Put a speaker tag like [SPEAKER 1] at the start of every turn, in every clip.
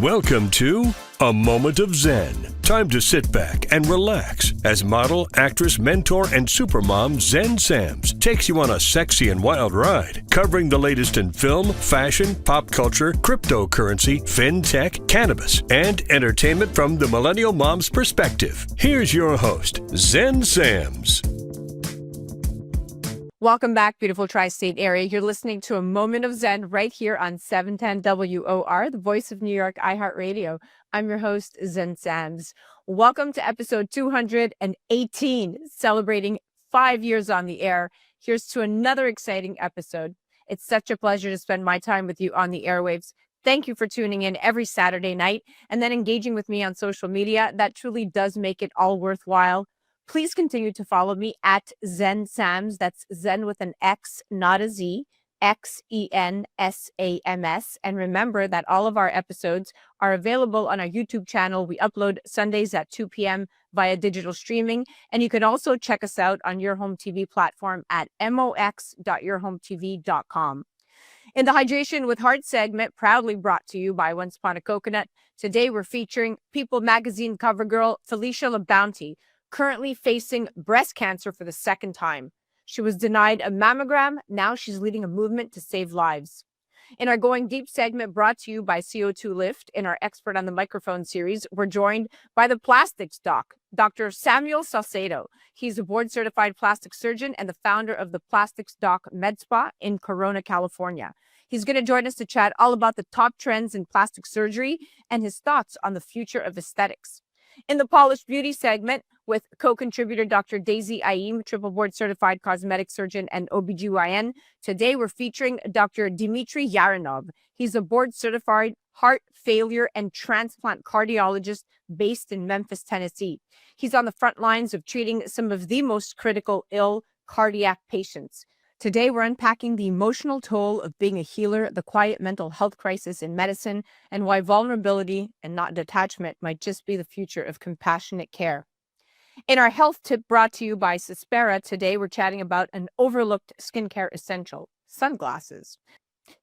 [SPEAKER 1] Welcome to A Moment of Zen. Time to sit back and relax as model, actress, mentor, and supermom Zen Sams takes you on a sexy and wild ride, covering the latest in film, fashion, pop culture, cryptocurrency, fintech, cannabis, and entertainment from the millennial mom's perspective. Here's your host, Zen Sams.
[SPEAKER 2] Welcome back, beautiful tri-state area. You're listening to A Moment of Zen right here on 710 WOR, the voice of New York, iHeartRadio. I'm your host, Zen Sams. Welcome to episode 218, celebrating 5 years on the air. Here's to another exciting episode. It's such a pleasure to spend my time with you on the airwaves. Thank you for tuning in every Saturday night and then engaging with me on social media. That truly does make it all worthwhile. Please continue to follow me at Zen Sams. That's Zen with an X, not a Z, XENSAMS. And remember that all of our episodes are available on our YouTube channel. We upload Sundays at 2 p.m. via digital streaming. And you can also check us out on your home TV platform at mox.yourhometv.com. In the Hydration with Heart segment, proudly brought to you by Once Upon a Coconut, today we're featuring People magazine cover girl Philecia La'Bounty, currently facing breast cancer for the second time. She was denied a mammogram. Now she's leading a movement to save lives. In our Going Deep segment brought to you by CO2 Lift, in our Expert on the Microphone series, we're joined by the plastics doc, Dr. Samuel Salcedo. He's a board-certified plastic surgeon and the founder of the Plastics Doc Med Spa in Corona, California. He's going to join us to chat all about the top trends in plastic surgery and his thoughts on the future of aesthetics. In the Polished Beauty segment, with co-contributor Dr. Daisy Ayim, triple board certified cosmetic surgeon and OBGYN, today we're featuring Dr. Dmitry Yaranov. He's a board certified heart failure and transplant cardiologist based in Memphis, Tennessee. He's on the front lines of treating some of the most critical ill cardiac patients. Today, we're unpacking the emotional toll of being a healer, the quiet mental health crisis in medicine, and why vulnerability and not detachment might just be the future of compassionate care. In our health tip brought to you by Suspera, today we're chatting about an overlooked skincare essential, sunglasses.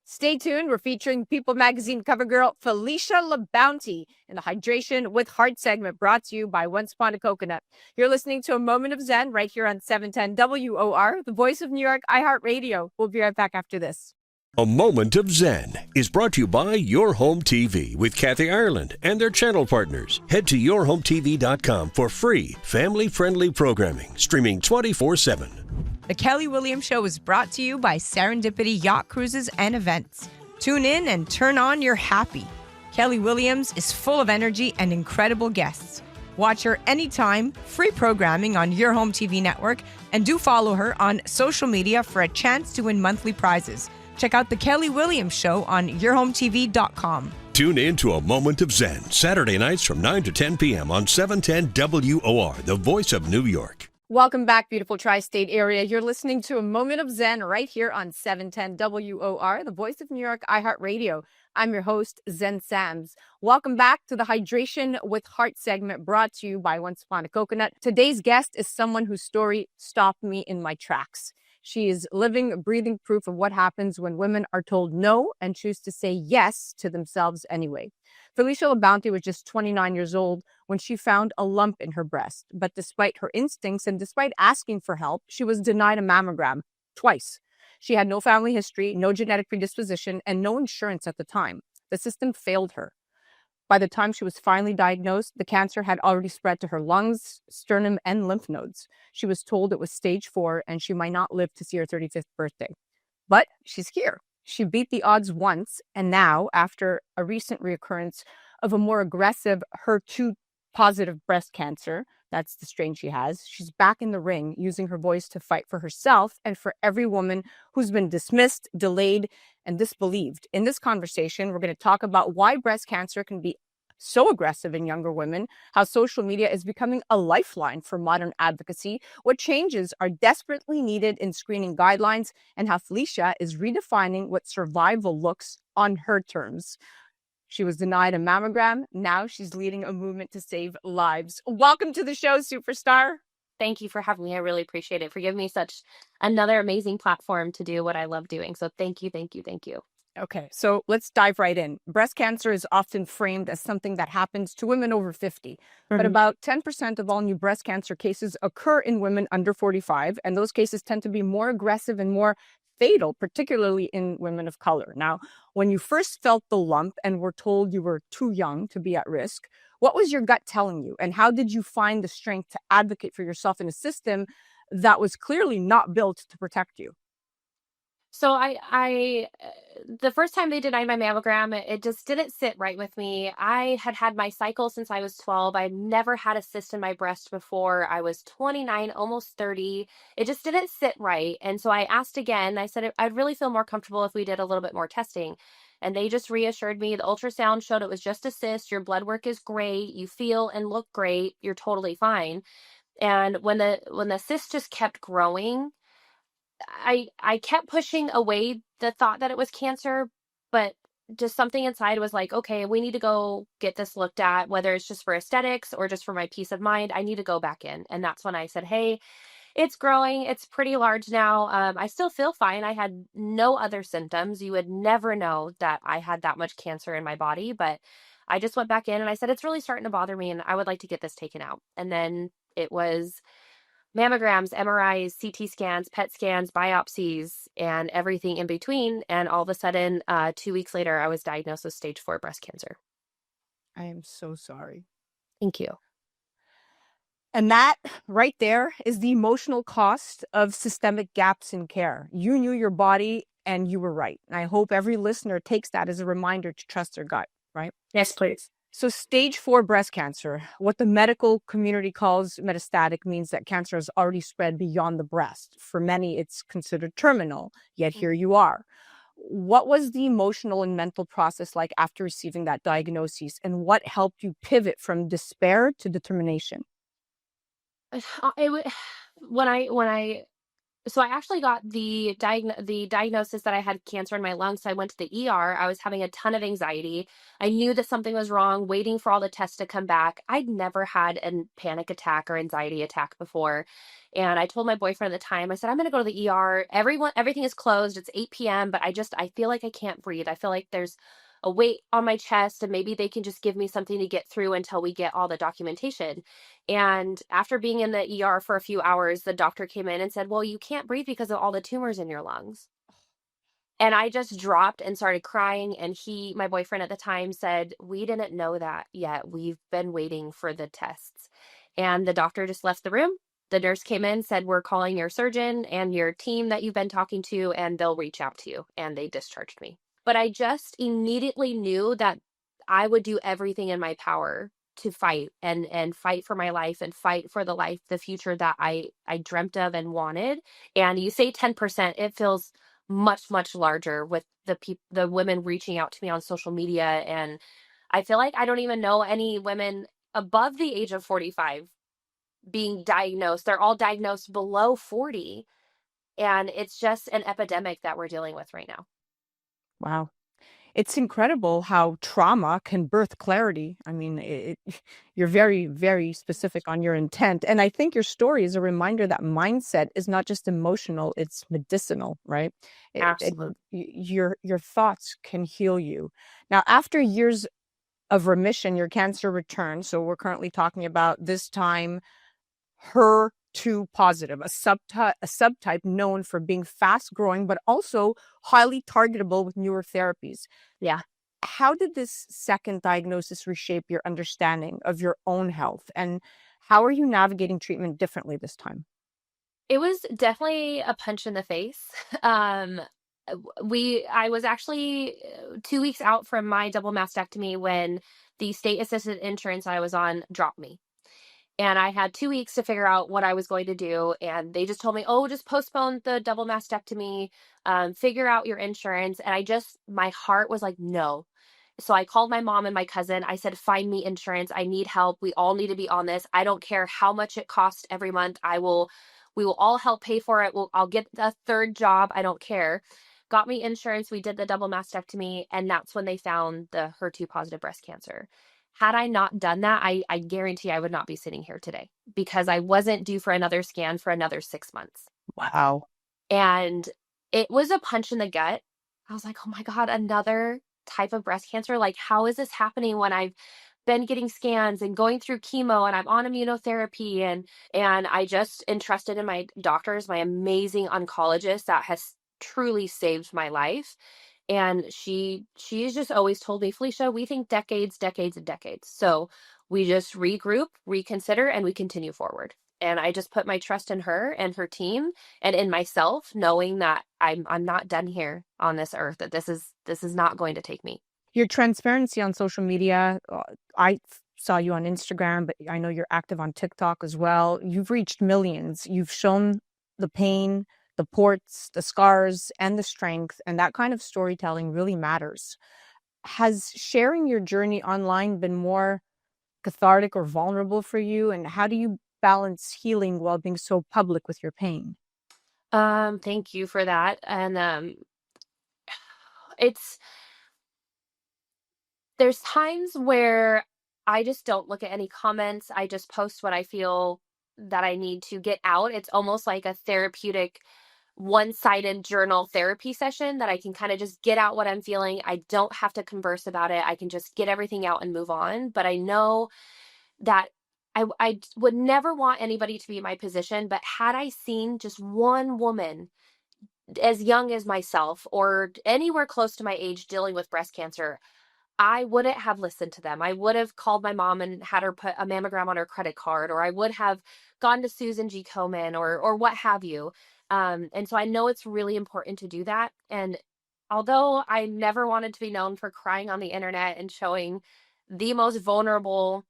[SPEAKER 2] Stay tuned. We're featuring People magazine cover girl Philecia La'Bounty in the Hydration with Heart segment brought to you by Once Upon a Coconut. You're listening to A Moment of Zen right here on 710 WOR, the voice of New York, iHeartRadio. We'll be right back after this.
[SPEAKER 1] A Moment of Zen is brought to you by Your Home TV with Kathy Ireland and their channel partners. Head to yourhometv.com for free, family-friendly programming, streaming 24/7.
[SPEAKER 2] The Kelly Williams Show is brought to you by Serendipity Yacht Cruises and Events. Tune in and turn on your happy. Kelly Williams is full of energy and incredible guests. Watch her anytime, free programming on Your Home TV network, and do follow her on social media for a chance to win monthly prizes. Check out The Kelly Williams Show on yourhometv.com.
[SPEAKER 1] Tune in to A Moment of Zen, Saturday nights from 9 to 10 p.m. on 710 WOR, the voice of New York.
[SPEAKER 2] Welcome back, beautiful tri-state area. You're listening to A Moment of Zen right here on 710 WOR, the voice of New York, iHeartRadio. I'm your host, Zen Sams. Welcome back to the Hydration with Heart segment brought to you by Once Upon a Coconut. Today's guest is someone whose story stopped me in my tracks. She is living, breathing proof of what happens when women are told no and choose to say yes to themselves anyway. Philecia La'Bounty was just 29 years old when she found a lump in her breast. But despite her instincts and despite asking for help, she was denied a mammogram twice. She had no family history, no genetic predisposition, and no insurance at the time. The system failed her. By the time she was finally diagnosed, the cancer had already spread to her lungs, sternum, and lymph nodes. She was told it was stage 4 and she might not live to see her 35th birthday. But she's here. She beat the odds once, and now, after a recent reoccurrence of a more aggressive HER2-positive breast cancer, that's the strain she has, she's back in the ring using her voice to fight for herself and for every woman who's been dismissed, delayed, and disbelieved. In this conversation, we're going to talk about why breast cancer can be so aggressive in younger women, how social media is becoming a lifeline for modern advocacy, what changes are desperately needed in screening guidelines, and how Philecia is redefining what survival looks on her terms. She was denied a mammogram. Now she's leading a movement to save lives. Welcome to the show, superstar.
[SPEAKER 3] Thank you for having me. I really appreciate it, for giving me such another amazing platform to do what I love doing. So thank you, thank you, thank you.
[SPEAKER 2] Okay, so let's dive right in. Breast cancer is often framed as something that happens to women over 50, but
[SPEAKER 3] Mhm.
[SPEAKER 2] about 10% of all new breast cancer cases occur in women under 45, and those cases tend to be more aggressive and more fatal, particularly in women of color. Now, when you first felt the lump and were told you were too young to be at risk, what was your gut telling you, and how did you find the strength to advocate for yourself in a system that was clearly not built to protect you?
[SPEAKER 3] So the first time they denied my mammogram, it just didn't sit right with me. I had had my cycle since I was 12. I'd never had a cyst in my breast before. I was 29, almost 30. It just didn't sit right. And so I asked again. I said, I'd really feel more comfortable if we did a little bit more testing. And they just reassured me the ultrasound showed it was just a cyst. Your blood work is great. You feel and look great. You're totally fine. And when the cyst just kept growing, I kept pushing away the thought that it was cancer, but just something inside was like, okay, we need to go get this looked at, whether it's just for aesthetics or just for my peace of mind. I need to go back in. And that's when I said, hey, it's growing. It's pretty large now. I still feel fine. I had no other symptoms. You would never know that I had that much cancer in my body, but I just went back in and I said, it's really starting to bother me and I would like to get this taken out. And then it was mammograms, MRIs, CT scans, PET scans, biopsies, and everything in between. And all of a sudden, 2 weeks later, I was diagnosed with stage 4 breast cancer.
[SPEAKER 2] I am so sorry.
[SPEAKER 3] Thank you.
[SPEAKER 2] And that right there is the emotional cost of systemic gaps in care. You knew your body and you were right. And I hope every listener takes that as a reminder to trust their gut, right?
[SPEAKER 3] Yes, please.
[SPEAKER 2] So, stage 4 breast cancer, what the medical community calls metastatic, means that cancer has already spread beyond the breast. For many, it's considered terminal, yet here you are. What was the emotional and mental process like after receiving that diagnosis, and what helped you pivot from despair to determination?
[SPEAKER 3] It would when I so I actually got the diagnosis that I had cancer in my lungs. So I went to the ER. I was having a ton of anxiety. I knew that something was wrong, waiting for all the tests to come back. I'd never had a panic attack or anxiety attack before. And I told my boyfriend at the time, I said, I'm going to go to the ER. Everything is closed. It's 8 p.m., but I feel like I can't breathe. I feel like there's a weight on my chest and maybe they can just give me something to get through until we get all the documentation. And after being in the ER for a few hours, the doctor came in and said, well, you can't breathe because of all the tumors in your lungs. And I just dropped and started crying. And my boyfriend at the time said, we didn't know that yet. We've been waiting for the tests. And the doctor just left the room. The nurse came in, said, we're calling your surgeon and your team that you've been talking to, and they'll reach out to you. And they discharged me. But I just immediately knew that I would do everything in my power to fight and fight for my life and fight for the future that I dreamt of and wanted. And you say 10%, it feels much larger with the women reaching out to me on social media. And I feel like I don't even know any women above the age of 45 being diagnosed. They're all diagnosed below 40. And it's just an epidemic that we're dealing with right now.
[SPEAKER 2] Wow. It's incredible how trauma can birth clarity. I mean, you're very, very specific on your intent. And I think your story is a reminder that mindset is not just emotional, it's medicinal, right?
[SPEAKER 3] Absolutely.
[SPEAKER 2] Your thoughts can heal you. Now, after years of remission, your cancer returned. So we're currently talking about this time HER2 positive, a subtype known for being fast growing, but also highly targetable with newer therapies.
[SPEAKER 3] Yeah.
[SPEAKER 2] How did this second diagnosis reshape your understanding of your own health? And how are you navigating treatment differently this time?
[SPEAKER 3] It was definitely a punch in the face. I was actually 2 weeks out from my double mastectomy when the state assisted insurance I was on dropped me. And I had 2 weeks to figure out what I was going to do. And they just told me, oh, just postpone the double mastectomy, figure out your insurance. And my heart was like, no. So I called my mom and my cousin. I said, find me insurance. I need help. We all need to be on this. I don't care how much it costs every month. We will all help pay for it. I'll get a third job. I don't care. Got me insurance. We did the double mastectomy. And that's when they found the HER2 positive breast cancer. Had I not done that, I guarantee I would not be sitting here today because I wasn't due for another scan for another 6 months.
[SPEAKER 2] Wow.
[SPEAKER 3] And it was a punch in the gut. I was like, oh my God, another type of breast cancer. Like, how is this happening when I've been getting scans and going through chemo and I'm on immunotherapy and I just entrusted in my doctors, my amazing oncologist that has truly saved my life. And she's just always told me, Philecia, we think decades, decades, and decades. So we just regroup, reconsider, and we continue forward. And I just put my trust in her and her team and in myself, knowing that I'm not done here on this earth, that this is not going to take me.
[SPEAKER 2] Your transparency on social media, I saw you on Instagram, but I know you're active on TikTok as well. You've reached millions. You've shown the pain, the ports, the scars, and the strength, and that kind of storytelling really matters. Has sharing your journey online been more cathartic or vulnerable for you? And how do you balance healing while being so public with your pain?
[SPEAKER 3] Thank you for that. And it's there's times where I just don't look at any comments. I just post what I feel that I need to get out. It's almost like a therapeutic one-sided journal therapy session that I can kind of just get out what I'm feeling. I don't have to converse about it. I can just get everything out and move on. But I know that I would never want anybody to be in my position. But had I seen just one woman as young as myself or anywhere close to my age dealing with breast cancer, I wouldn't have listened to them. I would have called my mom and had her put a mammogram on her credit card, or I would have gone to Susan G. Komen or what have you. And so I know it's really important to do that. And although I never wanted to be known for crying on the internet and showing the most vulnerable,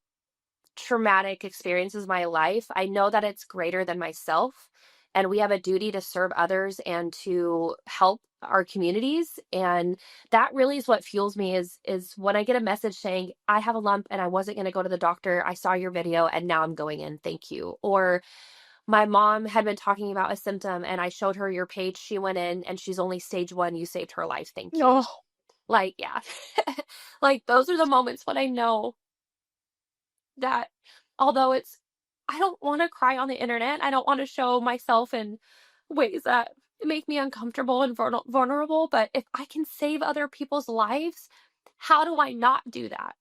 [SPEAKER 3] traumatic experiences of my life, I know that it's greater than myself. And we have a duty to serve others and to help our communities. And that really is what fuels me is when I get a message saying, I have a lump and I wasn't going to go to the doctor. I saw your video and now I'm going in. Thank you. Or my mom had been talking about a symptom and I showed her your page. She went in and she's only stage 1. You saved her life. Thank you.
[SPEAKER 2] Oh,
[SPEAKER 3] Like, yeah. Like those are the moments when I know that although I don't want to cry on the internet. I don't want to show myself in ways that make me uncomfortable and vulnerable. But if I can save other people's lives, how do I not do that?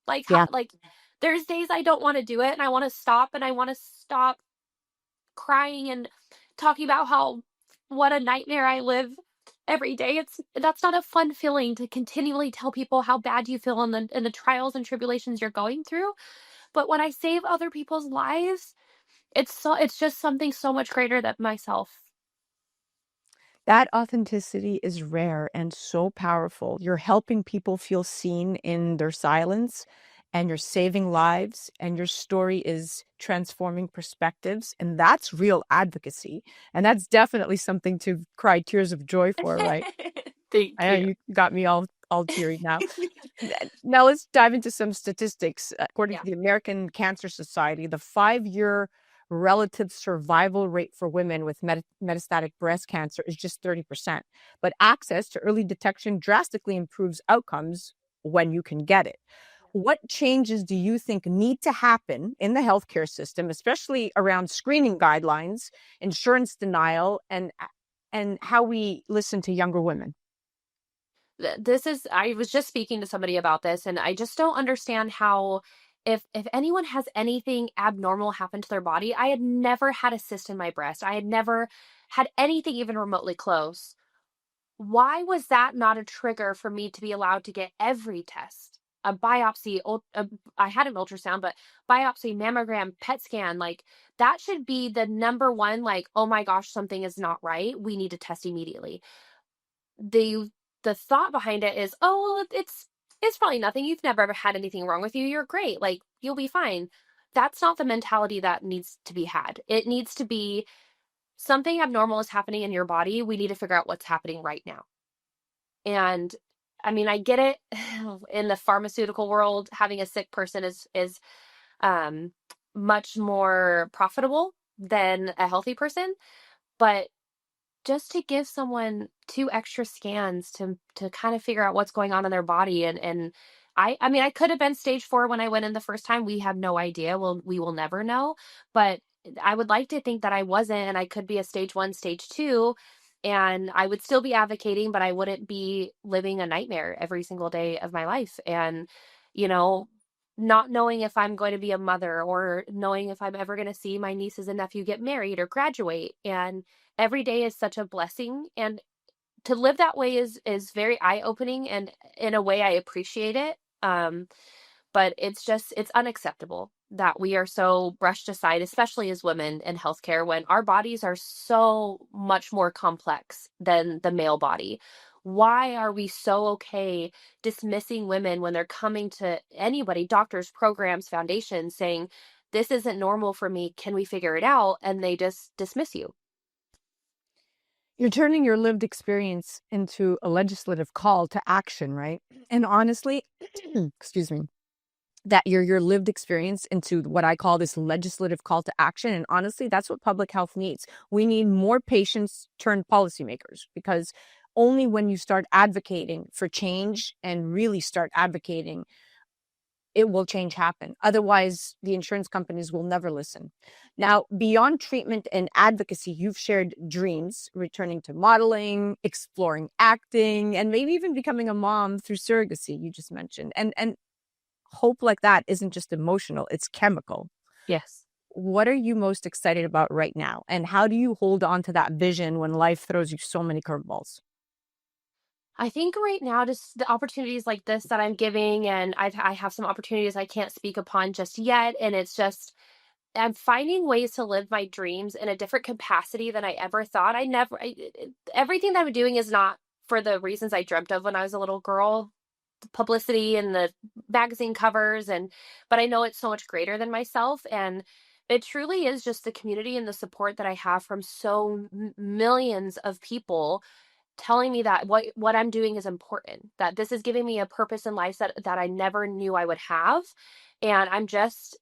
[SPEAKER 3] Like,
[SPEAKER 2] yeah.
[SPEAKER 3] there's days I don't want to do it and I want to stop and I want to stop crying and talking about what a nightmare I live every day. That's not a fun feeling to continually tell people how bad you feel and the trials and tribulations you're going through. But when I save other people's lives, it's just something so much greater than myself.
[SPEAKER 2] That authenticity is rare and so powerful. You're helping people feel seen in their silence, and you're saving lives, and your story is transforming perspectives. And that's real advocacy. And that's definitely something to cry tears of joy for, right?
[SPEAKER 3] Thank
[SPEAKER 2] I know
[SPEAKER 3] you.
[SPEAKER 2] you got me all teary now. Now let's dive into some statistics. According
[SPEAKER 3] Yeah.
[SPEAKER 2] to the American Cancer Society, the 5-year relative survival rate for women with metastatic breast cancer is just 30%. But access to early detection drastically improves outcomes when you can get it. What changes do you think need to happen in the healthcare system, especially around screening guidelines, insurance denial, and how we listen to younger women?
[SPEAKER 3] I was just speaking to somebody about this and I just don't understand how if anyone has anything abnormal happen to their body. I had never had a cyst in my breast. I had never had anything even remotely close. Why was that not a trigger for me to be allowed to get every test? A biopsy, I had an ultrasound, but biopsy, mammogram, PET scan, like that should be the number one, like, oh my gosh, something is not right. We need to test immediately. The thought behind it is, oh, well, it's probably nothing. You've never ever had anything wrong with you. You're great. Like you'll be fine. That's not the mentality that needs to be had. It needs to be something abnormal is happening in your body. We need to figure out what's happening right now. And I mean, I get it. In the pharmaceutical world, having a sick person is um, much more profitable than a healthy person. But just to give someone 2 extra scans to kind of figure out what's going on in their body and I mean I could have been stage 4 when I went in the first time. We have no idea. We will never know. But I would like to think that I wasn't and I could be a stage 1, stage 2 And I would still be advocating, but I wouldn't be living a nightmare every single day of my life. And, you know, not knowing if I'm going to be a mother or knowing if I'm ever going to see my nieces and nephew get married or graduate. And every day is such a blessing. And to live that way is very eye-opening, and in a way I appreciate it. But it's unacceptable that we are so brushed aside, especially as women in healthcare, when our bodies are so much more complex than the male body. Why are we so okay dismissing women when they're coming to anybody, doctors, programs, foundations, saying, this isn't normal for me, can we figure it out? And they just dismiss you.
[SPEAKER 2] You're turning your lived experience into a legislative call to action, right? And honestly, excuse me, that your lived experience into what I call this legislative call to action. And honestly, that's what public health needs. We need more patients turned policymakers, because only when you start advocating for change and really start advocating, it will change happen. Otherwise, the insurance companies will never listen. Now, beyond treatment and advocacy, you've shared dreams, returning to modeling, exploring acting, and maybe even becoming a mom through surrogacy, you just mentioned. And hope like that isn't just emotional, it's chemical.
[SPEAKER 3] Yes.
[SPEAKER 2] What are you most excited about right now? And how do you hold on to that vision when life throws you so many curveballs?
[SPEAKER 3] I think right now, just the opportunities like this that I'm giving, and I have some opportunities I can't speak upon just yet. And it's just, I'm finding ways to live my dreams in a different capacity than I ever thought. Everything that I'm doing is not for the reasons I dreamt of when I was a little girl, the publicity and the magazine covers, but I know it's so much greater than myself. And it truly is just the community and the support that I have from so millions of people telling me that what I'm doing is important, that this is giving me a purpose in life that I never knew I would have. And I'm just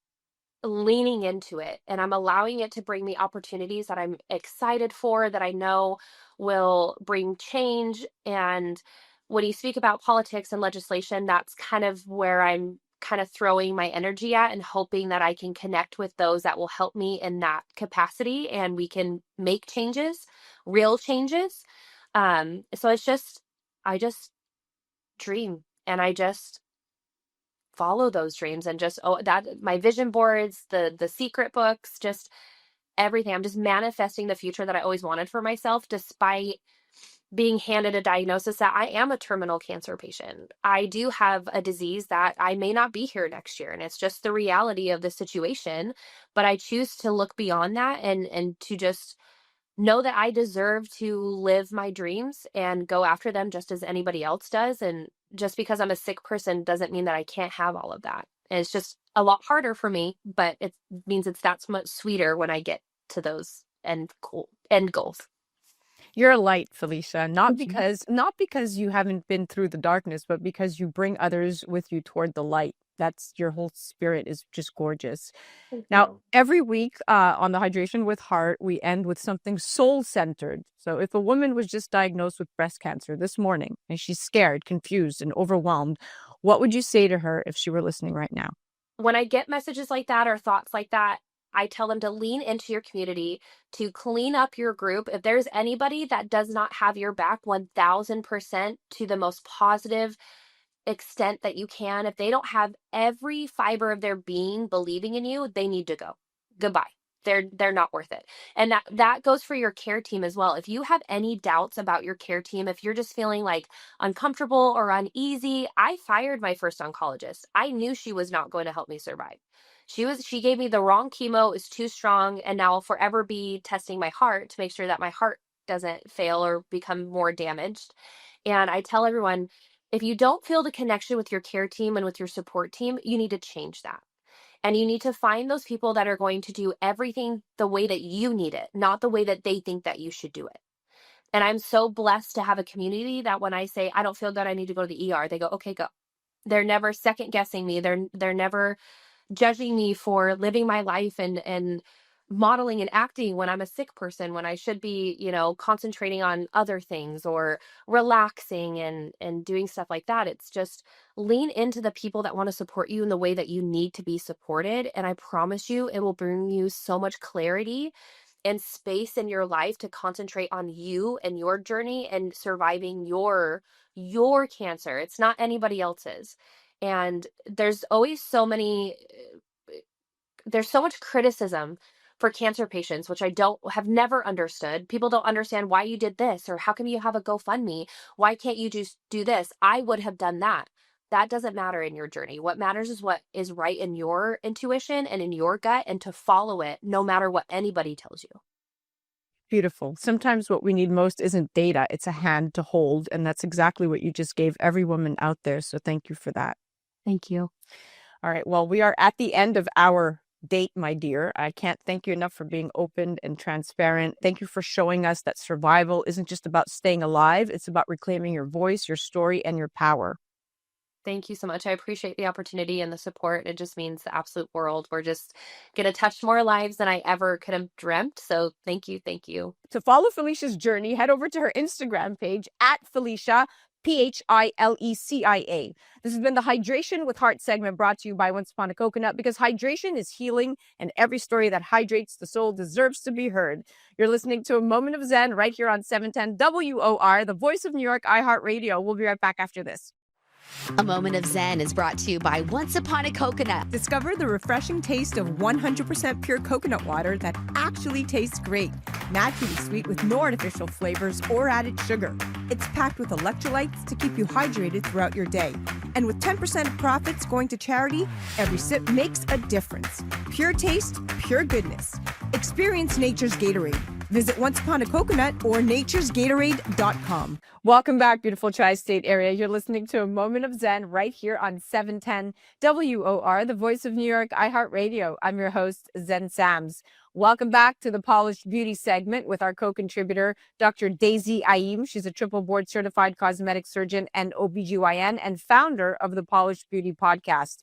[SPEAKER 3] leaning into it, and I'm allowing it to bring me opportunities that I'm excited for, that I know will bring change. And when you speak about politics and legislation, that's kind of where I'm kind of throwing my energy at, and hoping that I can connect with those that will help me in that capacity, and we can make changes, real changes. So I just dream, and I just follow those dreams, and just, that my vision boards, the secret books, just everything. I'm just manifesting the future that I always wanted for myself, despite being handed a diagnosis that I am a terminal cancer patient. I do have a disease that I may not be here next year, and it's just the reality of the situation. But I choose to look beyond that, and to just know that I deserve to live my dreams and go after them just as anybody else does. And just because I'm a sick person doesn't mean that I can't have all of that. And it's just a lot harder for me, but it means it's that much sweeter when I get to those end goals.
[SPEAKER 2] You're a light, Philecia, not
[SPEAKER 3] Mhm.
[SPEAKER 2] because you haven't been through the darkness, but because you bring others with you toward the light. That's your whole spirit is just gorgeous.
[SPEAKER 3] Thank
[SPEAKER 2] Now,
[SPEAKER 3] you.
[SPEAKER 2] every week on the Hydration with Heart, we end with something soul-centered. So if a woman was just diagnosed with breast cancer this morning and she's scared, confused, and overwhelmed, what would you say to her if she were listening right now?
[SPEAKER 3] When I get messages like that or thoughts like that, I tell them to lean into your community, to clean up your group. If there's anybody that does not have your back 1000% to the most positive extent that you can, if they don't have every fiber of their being believing in you, they need to go. Goodbye. They're not worth it. And that goes for your care team as well. If you have any doubts about your care team, if you're just feeling like uncomfortable or uneasy, I fired my first oncologist. I knew she was not going to help me survive. She gave me the wrong chemo, it was too strong, and now I'll forever be testing my heart to make sure that my heart doesn't fail or become more damaged. And I tell everyone, if you don't feel the connection with your care team and with your support team, you need to change that. And you need to find those people that are going to do everything the way that you need it, not the way that they think that you should do it. And I'm so blessed to have a community that when I say, I don't feel good, I need to go to the ER, they go, okay, go. They're never second guessing me. They're never judging me for living my life and modeling and acting when I'm a sick person, when I should be, concentrating on other things or relaxing and doing stuff like that. It's just lean into the people that want to support you in the way that you need to be supported. And I promise you, it will bring you so much clarity and space in your life to concentrate on you and your journey and surviving your cancer. It's not anybody else's. And there's so much criticism for cancer patients, which I have never understood. People don't understand why you did this, or how come you have a GoFundMe? Why can't you just do this? I would have done that. That doesn't matter in your journey. What matters is what is right in your intuition and in your gut, and to follow it no matter what anybody tells you.
[SPEAKER 2] Beautiful. Sometimes what we need most isn't data, it's a hand to hold. And that's exactly what you just gave every woman out there. So thank you for that.
[SPEAKER 3] Thank you.
[SPEAKER 2] All right. Well, we are at the end of our date, my dear. I can't thank you enough for being open and transparent. Thank you for showing us that survival isn't just about staying alive. It's about reclaiming your voice, your story, and your power.
[SPEAKER 3] Thank you so much. I appreciate the opportunity and the support. It just means the absolute world. We're just going to touch more lives than I ever could have dreamt. So thank you. Thank you.
[SPEAKER 2] To follow Philecia's journey, head over to her Instagram page at Philecia, Philecia. This has been the Hydration with Heart segment brought to you by Once Upon a Coconut, because hydration is healing and every story that hydrates the soul deserves to be heard. You're listening to A Moment of Zen right here on 710 WOR, the voice of New York, iHeartRadio. We'll be right back after this.
[SPEAKER 4] A Moment of Zen is brought to you by Once Upon a Coconut.
[SPEAKER 5] Discover the refreshing taste of 100% pure coconut water that actually tastes great. Naturally sweet with no artificial flavors or added sugar. It's packed with electrolytes to keep you hydrated throughout your day. And with 10% of profits going to charity, every sip makes a difference. Pure taste, pure goodness. Experience nature's Gatorade. Visit Once Upon a Coconut or naturesgatorade.com.
[SPEAKER 2] Welcome back, beautiful tri-state area. You're listening to A Moment of Zen right here on 710 WOR, the voice of New York, iHeartRadio. I'm your host, Zen Sams. Welcome back to the Polished Beauty segment with our co-contributor, Dr. Daisy Ayim. She's a triple board certified cosmetic surgeon and OBGYN and founder of the Polished Beauty podcast.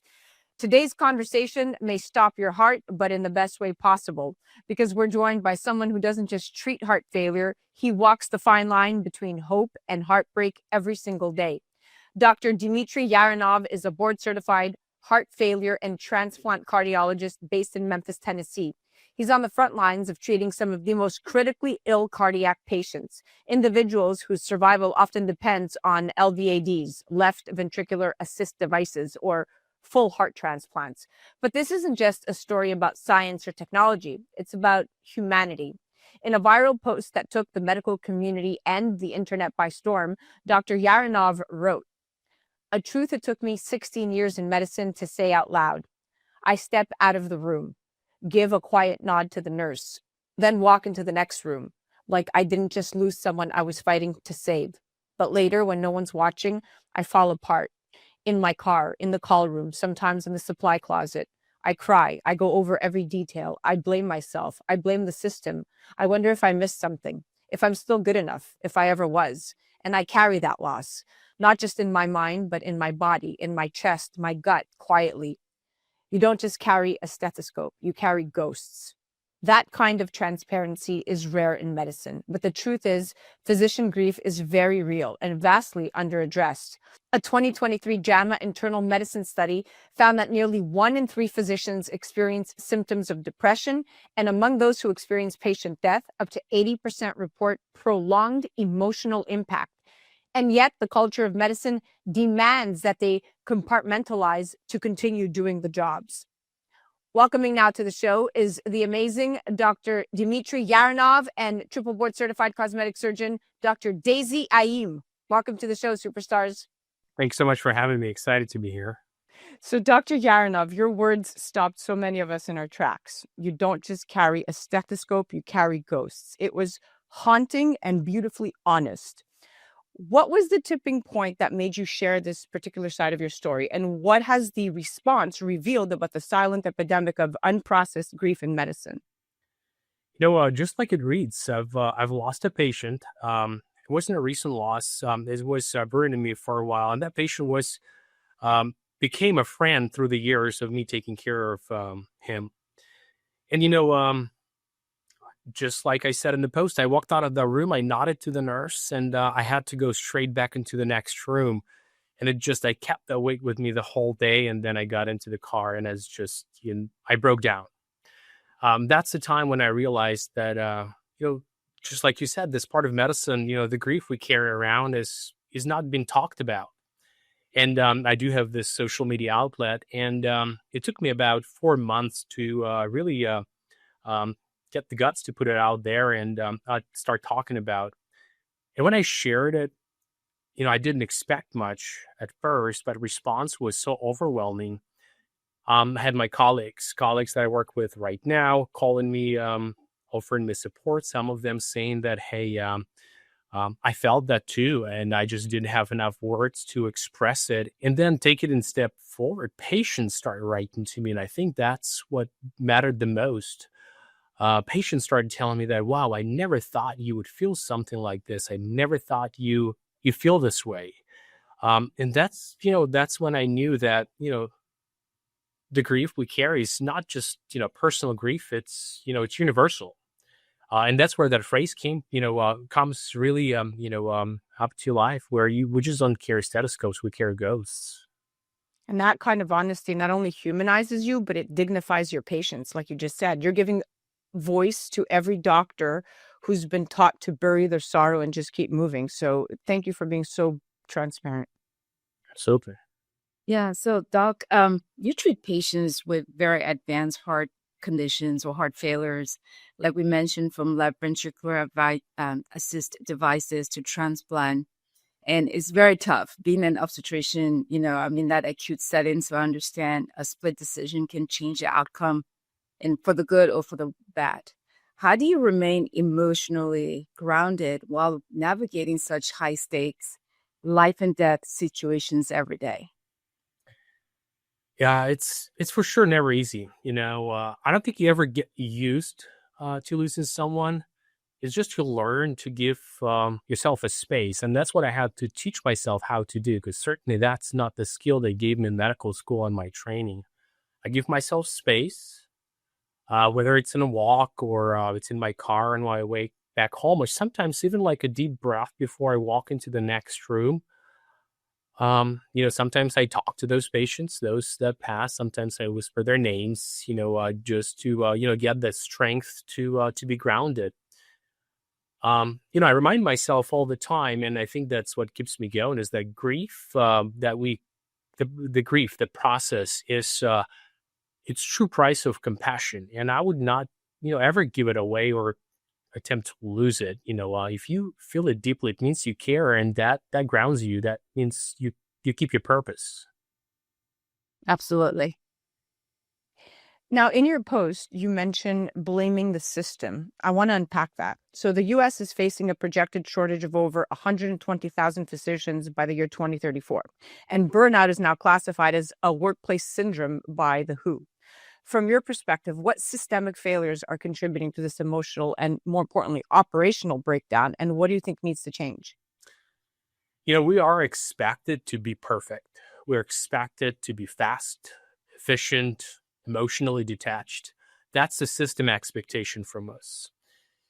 [SPEAKER 2] Today's conversation may stop your heart, but in the best way possible, because we're joined by someone who doesn't just treat heart failure, he walks the fine line between hope and heartbreak every single day. Dr. Dmitry Yaranov is a board-certified heart failure and transplant cardiologist based in Memphis, Tennessee. He's on the front lines of treating some of the most critically ill cardiac patients, individuals whose survival often depends on LVADs, left ventricular assist devices, or full heart transplants. But this isn't just a story about science or technology. It's about humanity. In a viral post that took the medical community and the internet by storm, Dr. Yaranov wrote, "A truth it took me 16 years in medicine to say out loud. I step out of the room, give a quiet nod to the nurse, then walk into the next room, like I didn't just lose someone I was fighting to save. But later, when no one's watching, I fall apart. In my car, in the call room, sometimes in the supply closet. I cry. I go over every detail. I blame myself. I blame the system. I wonder if I missed something, if I'm still good enough, if I ever was. And I carry that loss, not just in my mind, but in my body, in my chest, my gut, quietly. You don't just carry a stethoscope, you carry ghosts." That kind of transparency is rare in medicine, but the truth is, physician grief is very real and vastly underaddressed. A 2023 JAMA internal medicine study found that nearly 1 in 3 physicians experience symptoms of depression, and among those who experience patient death, up to 80% report prolonged emotional impact. And yet, the culture of medicine demands that they compartmentalize to continue doing the jobs. Welcoming now to the show is the amazing Dr. Dmitry Yaranov and triple board certified cosmetic surgeon, Dr. Daisy Ayim. Welcome to the show, superstars.
[SPEAKER 6] Thanks so much for having me. Excited to be here.
[SPEAKER 2] So, Dr. Yaranov, your words stopped so many of us in our tracks. You don't just carry a stethoscope, you carry ghosts. It was haunting and beautifully honest. What was the tipping point that made you share this particular side of your story? And what has the response revealed about the silent epidemic of unprocessed grief in medicine?
[SPEAKER 6] Just like it reads, I've lost a patient. It wasn't a recent loss. It was burdening me for a while. And that patient became a friend through the years of me taking care of him. And, just like I said in the post, I walked out of the room, I nodded to the nurse, and I had to go straight back into the next room. And I kept that weight with me the whole day. And then I got into the car and I broke down. That's the time when I realized that, just like you said, this part of medicine, the grief we carry around is not being talked about. And I do have this social media outlet, and it took me about 4 months to really um, get the guts to put it out there and start talking about. And when I shared it, I didn't expect much at first, but response was so overwhelming. I had my colleagues that I work with right now calling me, offering me support. Some of them saying that, hey, I felt that too, and I just didn't have enough words to express it. And then take it in step forward. Patients started writing to me, and I think that's what mattered the most. Patients started telling me that, wow, I never thought you would feel something like this. I never thought you feel this way. And that's when I knew that, the grief we carry is not just, personal grief. It's universal. And that's where that phrase comes really, up to life, where we just don't carry stethoscopes, we carry ghosts.
[SPEAKER 2] And that kind of honesty not only humanizes you, but it dignifies your patients. Like you just said, you're giving voice to every doctor who's been taught to bury their sorrow and just keep moving. So thank you for being so transparent.
[SPEAKER 6] Super.
[SPEAKER 7] Yeah. So, Doc, you treat patients with very advanced heart conditions or heart failures, like we mentioned, from left ventricular assist devices to transplant. And it's very tough being an obstetrician, that acute setting. So I understand a split decision can change the outcome and for the good or for the bad. How do you remain emotionally grounded while navigating such high stakes, life and death situations every day?
[SPEAKER 6] Yeah, it's for sure never easy. I don't think you ever get used to losing someone. It's just to learn to give yourself a space. And that's what I had to teach myself how to do, because certainly that's not the skill they gave me in medical school and my training. I give myself space, whether it's in a walk or it's in my car on my way back home, or sometimes even like a deep breath before I walk into the next room. Sometimes I talk to those patients, those that pass. Sometimes I whisper their names, just to, get the strength to be grounded. I remind myself all the time, and I think that's what keeps me going, is that grief, the grief, the process is, its true price of compassion. And I would not, ever give it away or attempt to lose it. If you feel it deeply, it means you care, and that grounds you. That means you keep your purpose.
[SPEAKER 7] Absolutely.
[SPEAKER 2] Now, in your post, you mentioned blaming the system. I want to unpack that. So the U.S. is facing a projected shortage of over 120,000 physicians by the year 2034. And burnout is now classified as a workplace syndrome by the WHO. From your perspective, what systemic failures are contributing to this emotional and, more importantly, operational breakdown? And what do you think needs to change?
[SPEAKER 6] We are expected to be perfect. We're expected to be fast, efficient, emotionally detached. That's the system expectation from us.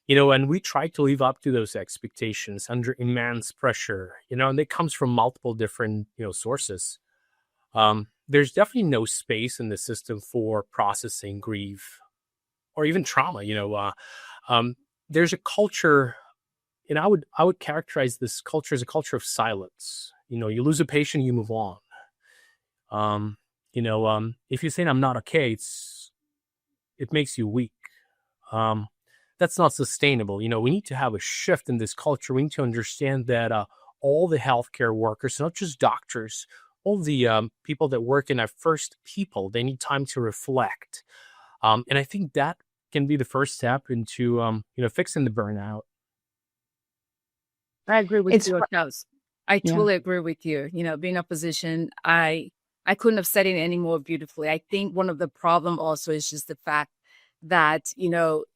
[SPEAKER 6] And we try to live up to those expectations under immense pressure, and it comes from multiple different, sources. There's definitely no space in the system for processing grief or even trauma. There's a culture, and I would characterize this culture as a culture of silence. You lose a patient, you move on. If you're saying I'm not okay, it makes you weak. That's not sustainable. We need to have a shift in this culture. We need to understand that all the healthcare workers, not just doctors, all the people that work in our first people, they need time to reflect. And I think that can be the first step into, fixing the burnout.
[SPEAKER 7] I agree with you, Charles. I totally agree with you. Being a physician, I couldn't have said it any more beautifully. I think one of the problem also is just the fact that,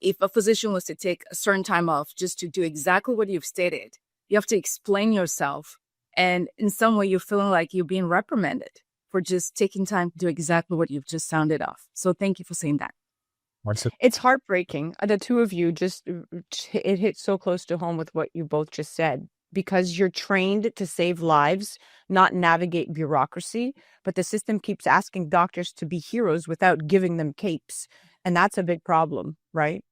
[SPEAKER 7] if a physician was to take a certain time off just to do exactly what you've stated, you have to explain yourself. And in some way, you're feeling like you're being reprimanded for just taking time to do exactly what you've just sounded off. So thank you for saying that.
[SPEAKER 2] It's heartbreaking. The two of you it hit so close to home with what you both just said. because you're trained to save lives, not navigate bureaucracy. But the system keeps asking doctors to be heroes without giving them capes. And that's a big problem, right?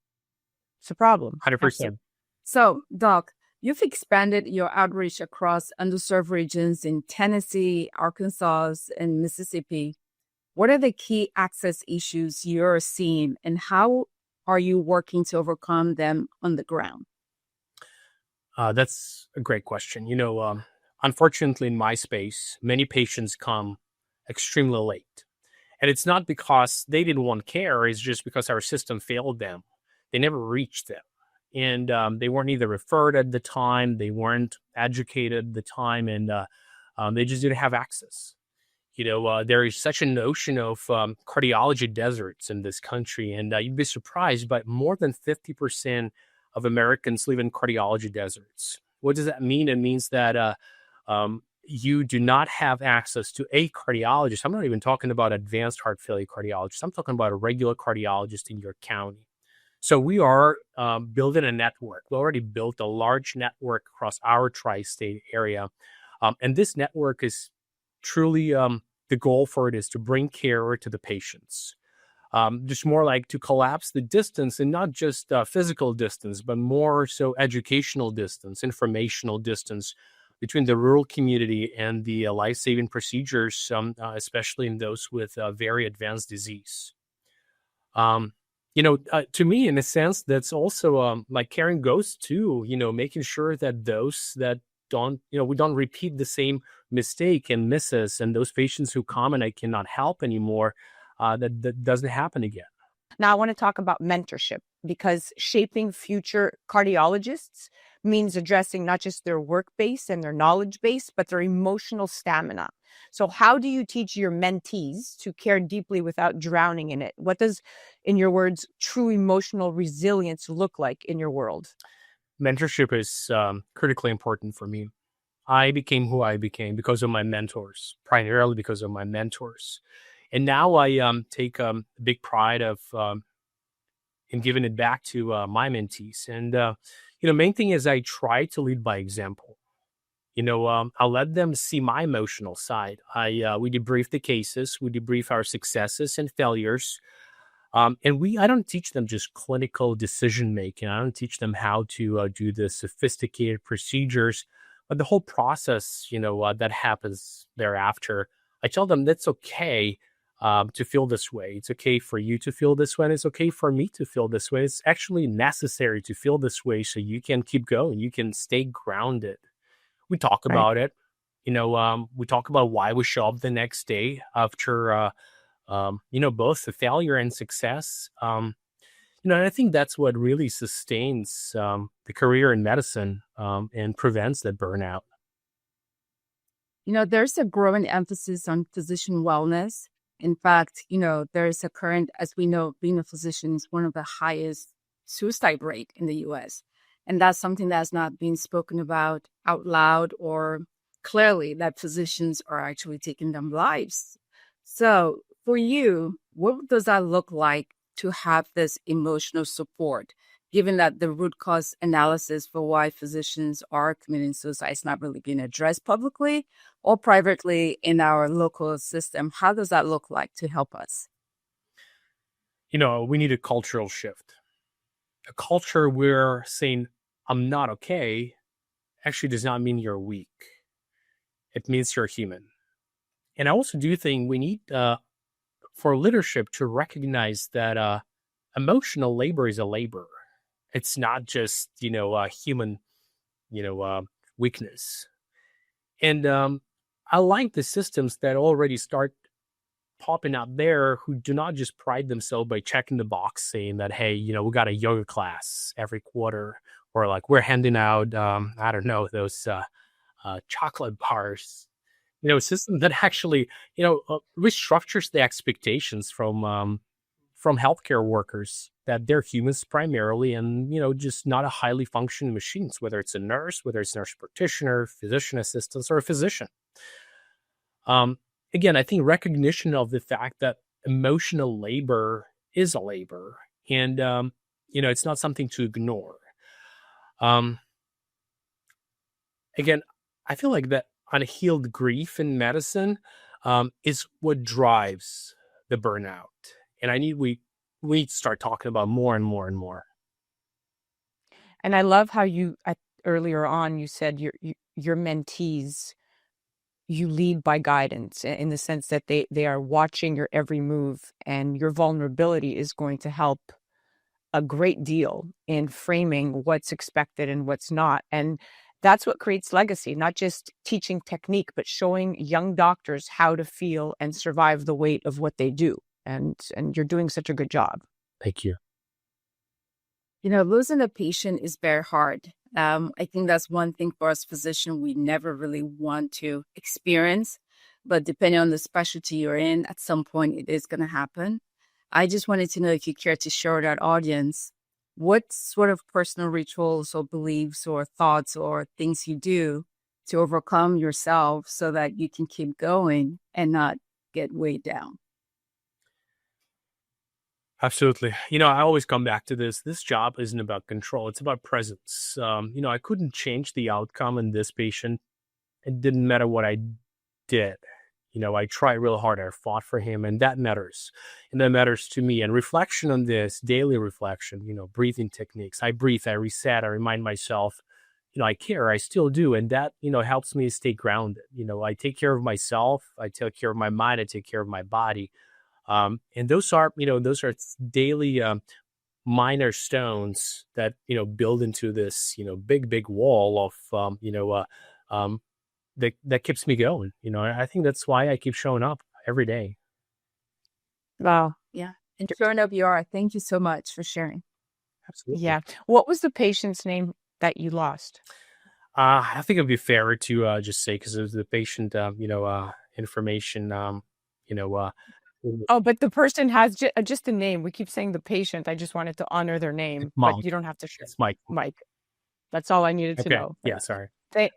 [SPEAKER 2] It's a problem.
[SPEAKER 6] 100%.
[SPEAKER 7] So, Doc, you've expanded your outreach across underserved regions in Tennessee, Arkansas, and Mississippi. What are the key access issues you're seeing, and how are you working to overcome them on the ground?
[SPEAKER 6] That's a great question. Unfortunately, in my space, many patients come extremely late. And it's not because they didn't want care, it's just because our system failed them. They never reached them. And they weren't either referred at the time, they weren't educated at the time, and they just didn't have access. There is such a notion of cardiology deserts in this country, and you'd be surprised, but more than 50% of Americans live in cardiology deserts. What does that mean? It means that you do not have access to a cardiologist. I'm not even talking about advanced heart failure cardiologist. I'm talking about a regular cardiologist in your county. So we are building a network. We already built a large network across our tri-state area. And this network is truly the goal for it is to bring care to the patients. Just more like to collapse the distance, and not just physical distance, but more so educational distance, informational distance between the rural community and the life-saving procedures, especially in those with very advanced disease. To me, in a sense, that's also like caring goes to, making sure that those that we don't repeat the same mistake and misses, and those patients who come and I cannot help anymore, that doesn't happen again.
[SPEAKER 2] Now, I want to talk about mentorship, because shaping future cardiologists means addressing not just their work base and their knowledge base, but their emotional stamina. So how do you teach your mentees to care deeply without drowning in it? What does, in your words, true emotional resilience look like in your world?
[SPEAKER 6] Mentorship is critically important for me. I became who I became because of my mentors, primarily because of my mentors. And now I take big pride of in giving it back to my mentees. And, main thing is I try to lead by example. I'll let them see my emotional side. We debrief the cases, we debrief our successes and failures. And I don't teach them just clinical decision making. I don't teach them how to do the sophisticated procedures, but the whole process, that happens thereafter. I tell them that's okay to feel this way. It's okay for you to feel this way, and it's okay for me to feel this way. It's actually necessary to feel this way so you can keep going. You can stay grounded. We talk about it. We talk about why we show up the next day after both the failure and success. And I think that's what really sustains the career in medicine and prevents that burnout.
[SPEAKER 7] There's a growing emphasis on physician wellness. In fact, there's a current, as we know, being a physician is one of the highest suicide rate in the U.S. And that's something that's not being spoken about out loud or clearly, that physicians are actually taking their lives. So for you, what does that look like to have this emotional support, given that the root cause analysis for why physicians are committing suicide is not really being addressed publicly or privately in our local system? How does that look like to help us?
[SPEAKER 6] We need a cultural shift. A culture where saying, I'm not okay, actually does not mean you're weak. It means you're human. And I also do think we need for leadership to recognize that emotional labor is a labor. It's not just, a human, weakness. And I like the systems that already start popping up there who do not just pride themselves by checking the box saying that, hey, we got a yoga class every quarter, or like we're handing out, those chocolate bars. System that actually, restructures the expectations from healthcare workers that they're humans primarily, and just not a highly functioning machines. Whether it's a nurse, whether it's a nurse practitioner, physician assistants, or a physician. Again, I think recognition of the fact that emotional labor is a labor, and it's not something to ignore. again, I feel like that unhealed grief in medicine is what drives the burnout. And we need to start talking about more and more and more.
[SPEAKER 2] And I love how earlier on you said your mentees, you lead by guidance in the sense that they are watching your every move, and your vulnerability is going to help a great deal in framing what's expected and what's not. And that's what creates legacy, not just teaching technique, but showing young doctors how to feel and survive the weight of what they do. And you're doing such a good job.
[SPEAKER 6] Thank you.
[SPEAKER 7] Losing a patient is very hard. I think that's one thing for us physicians we never really want to experience, but depending on the specialty you're in, at some point it is going to happen. I just wanted to know if you care to share with our audience what sort of personal rituals or beliefs or thoughts or things you do to overcome yourself so that you can keep going and not get weighed down.
[SPEAKER 6] Absolutely. I always come back to this. This job isn't about control. It's about presence. I couldn't change the outcome in this patient. It didn't matter what I did. I tried real hard. I fought for him, and that matters. And that matters to me. And reflection on this, daily reflection, breathing techniques. I breathe, I reset, I remind myself, I care, I still do. And that, helps me stay grounded. I take care of myself. I take care of my mind. I take care of my body. And those are daily minor stones that, build into this, big wall of, that keeps me going. I think that's why I keep showing up every day.
[SPEAKER 2] Wow.
[SPEAKER 7] Yeah. And showing up you are. Thank you so much for sharing.
[SPEAKER 6] Absolutely.
[SPEAKER 2] Yeah. What was the patient's name that you lost?
[SPEAKER 6] I think it'd be fairer to just say, because it was the patient, information,
[SPEAKER 2] Oh, but the person has just a name. We keep saying the patient. I just wanted to honor their name,
[SPEAKER 6] Mike.
[SPEAKER 2] but you don't have to share.
[SPEAKER 6] It's Mike.
[SPEAKER 2] Mike. That's all I needed to know.
[SPEAKER 6] Yeah, sorry.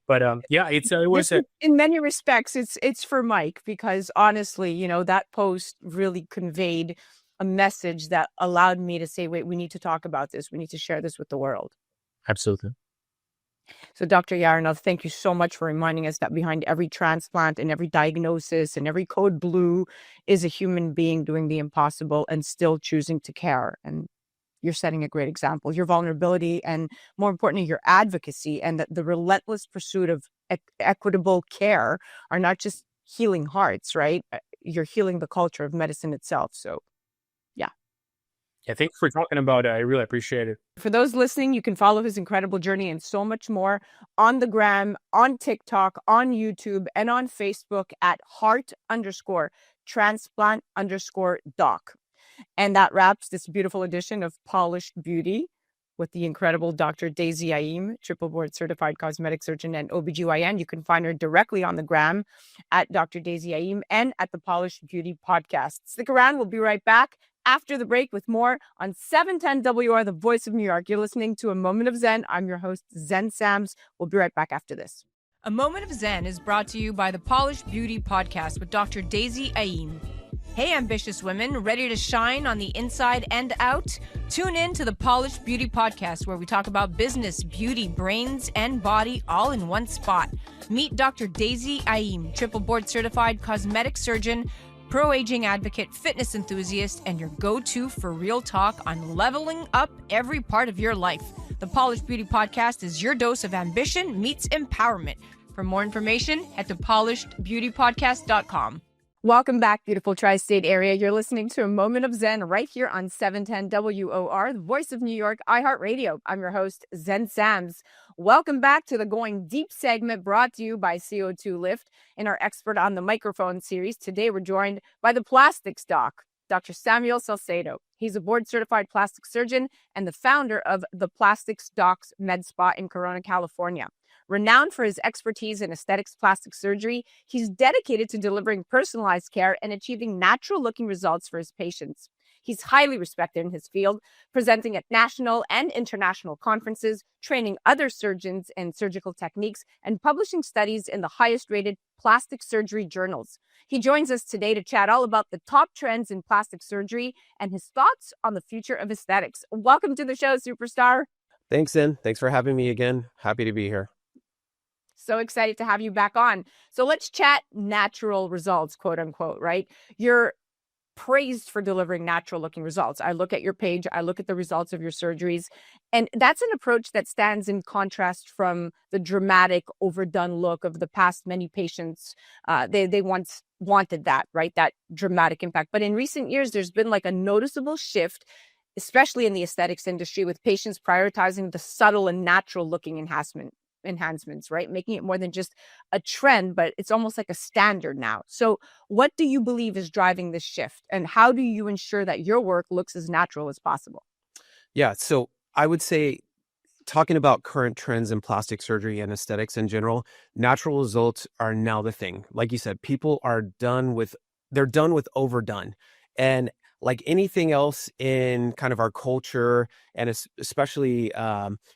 [SPEAKER 2] But
[SPEAKER 6] it was
[SPEAKER 2] in many respects, it's for Mike, because honestly, that post really conveyed a message that allowed me to say, wait, we need to talk about this. We need to share this with the world.
[SPEAKER 6] Absolutely.
[SPEAKER 2] So Dr. Yaranov, thank you so much for reminding us that behind every transplant and every diagnosis and every code blue is a human being doing the impossible and still choosing to care. And you're setting a great example. Your vulnerability and, more importantly, your advocacy and the relentless pursuit of equitable care are not just healing hearts, right? You're healing the culture of medicine itself. So, yeah.
[SPEAKER 6] Yeah, thanks for talking about it. I really appreciate it.
[SPEAKER 2] For those listening, you can follow his incredible journey and so much more on the gram, on TikTok, on YouTube, and on Facebook at heart_transplant_doc. And that wraps this beautiful edition of Polished Beauty with the incredible Dr. Daisy Ayim, triple board certified cosmetic surgeon and OBGYN. You can find her directly on the gram at Dr. Daisy Ayim and at the Polished Beauty podcast. Stick around. We'll be right back after the break with more on 710 WOR, the voice of New York. You're listening to A Moment of Zen. I'm your host, Zen Sams. We'll be right back after this. A Moment of Zen is brought to you by the Polished Beauty podcast with Dr. Daisy Ayim. Hey, ambitious women, ready to shine on the inside and out? Tune in to the Polished Beauty podcast, where we talk about business, beauty, brains, and body all in one spot. Meet Dr. Daisy Ayim, triple board certified cosmetic surgeon, pro-aging advocate, fitness enthusiast, and your go-to for real talk on leveling up every part of your life. The Polished Beauty podcast is your dose of ambition meets empowerment. For more information, head to polishedbeautypodcast.com. Welcome back, beautiful tri-state area. You're listening to A Moment of Zen right here on 710 WOR, the voice of New York, iHeartRadio. I'm your host, Zen Sams. Welcome back to the Going Deep segment brought to you by CO2 Lift in our Expert on the Microphone series. Today, we're joined by the plastics doc, Dr. Samuel Salcedo. He's a board-certified plastic surgeon and the founder of the Plastics Docs Med Spa in Corona, California. Renowned for his expertise in aesthetics plastic surgery, he's dedicated to delivering personalized care and achieving natural-looking results for his patients. He's highly respected in his field, presenting at national and international conferences, training other surgeons in surgical techniques, and publishing studies in the highest-rated plastic surgery journals. He joins us today to chat all about the top trends in plastic surgery and his thoughts on the future of aesthetics. Welcome to the show, superstar.
[SPEAKER 8] Thanks, Zen. Thanks for having me again. Happy to be here.
[SPEAKER 2] So excited to have you back on. So let's chat natural results, quote unquote, right? You're praised for delivering natural looking results. I look at your page, I look at the results of your surgeries, and that's an approach that stands in contrast from the dramatic, overdone look of the past. Many patients, they once wanted that, right? That dramatic impact. But in recent years, there's been like a noticeable shift, especially in the aesthetics industry, with patients prioritizing the subtle and natural looking enhancements, right? Making it more than just a trend, but it's almost like a standard now. So what do you believe is driving this shift? And how do you ensure that your work looks as natural as possible?
[SPEAKER 8] Yeah, so I would say, talking about current trends in plastic surgery and aesthetics in general, natural results are now the thing. Like you said, people are they're done with overdone. And like anything else in kind of our culture, and especially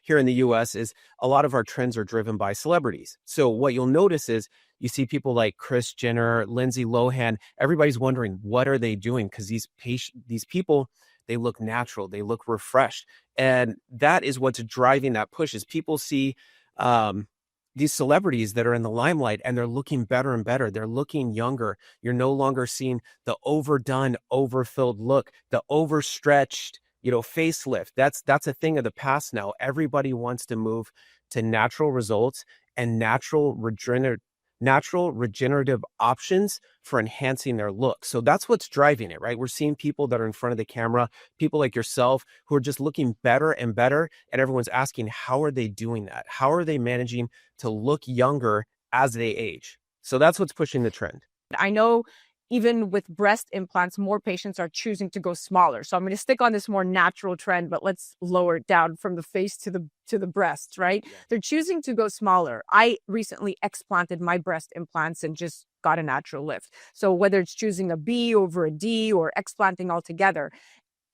[SPEAKER 8] here in the US, is a lot of our trends are driven by celebrities. So what you'll notice is you see people like Kris Jenner, Lindsay Lohan, everybody's wondering, what are they doing? Because these people, they look natural, they look refreshed. And that is what's driving that push, is people see these celebrities that are in the limelight and they're looking better and better. They're looking younger. You're no longer seeing the overdone, overfilled look, the overstretched, facelift. That's a thing of the past now. Everybody wants to move to natural results and natural regenerative options for enhancing their look. So that's what's driving it, right? We're seeing people that are in front of the camera, people like yourself, who are just looking better and better. And everyone's asking, how are they doing that? How are they managing to look younger as they age? So that's what's pushing the trend.
[SPEAKER 2] I know even with breast implants, more patients are choosing to go smaller. So I'm going to stick on this more natural trend, but let's lower it down from the face to the breasts, right? Yeah. They're choosing to go smaller. I recently explanted my breast implants and just got a natural lift. So whether it's choosing a B over a D or explanting altogether.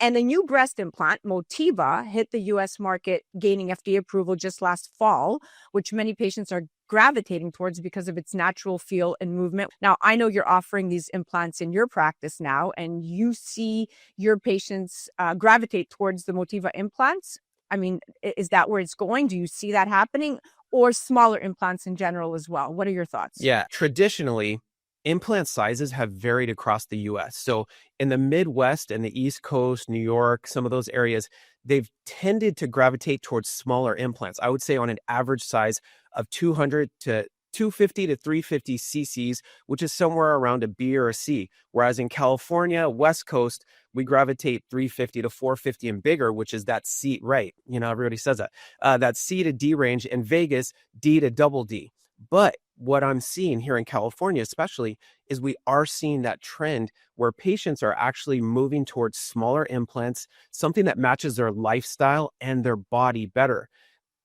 [SPEAKER 2] And the new breast implant, Motiva, hit the US market, gaining FDA approval just last fall, which many patients are gravitating towards because of its natural feel and movement. Now, I know you're offering these implants in your practice now, and you see your patients gravitate towards the Motiva implants. I mean, is that where it's going? Do you see that happening? Or smaller implants in general as well? What are your thoughts?
[SPEAKER 8] Yeah, traditionally, implant sizes have varied across the US. So in the Midwest and the East Coast, New York, some of those areas, they've tended to gravitate towards smaller implants. I would say on an average size of 200 to 250 to 350 cc's, which is somewhere around a B or a C. Whereas in California, West Coast, we gravitate 350 to 450 and bigger, which is that C, right? Everybody says that. That C to D range. In Vegas, D to double D. But what I'm seeing here in California, especially, is we are seeing that trend where patients are actually moving towards smaller implants, something that matches their lifestyle and their body better.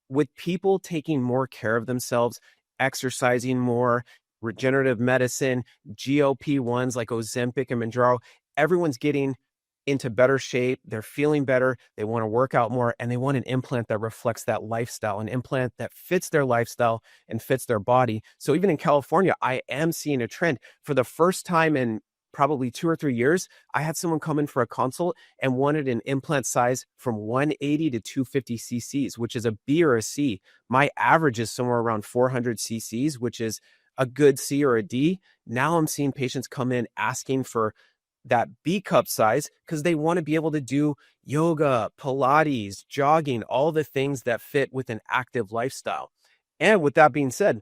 [SPEAKER 8] With people taking more care of themselves, exercising more, regenerative medicine, GLP-1s like Ozempic and Mounjaro, everyone's getting into better shape. They're feeling better. They want to work out more, and they want an implant that reflects that lifestyle, an implant that fits their lifestyle and fits their body. So even in California, I am seeing a trend. For the first time in probably 2 or 3 years, I had someone come in for a consult and wanted an implant size from 180 to 250 cc's, which is a B or a C. My average is somewhere around 400 cc's, which is a good C or a D. Now I'm seeing patients come in asking for that B cup size because they want to be able to do yoga, Pilates, jogging, all the things that fit with an active lifestyle. And with that being said,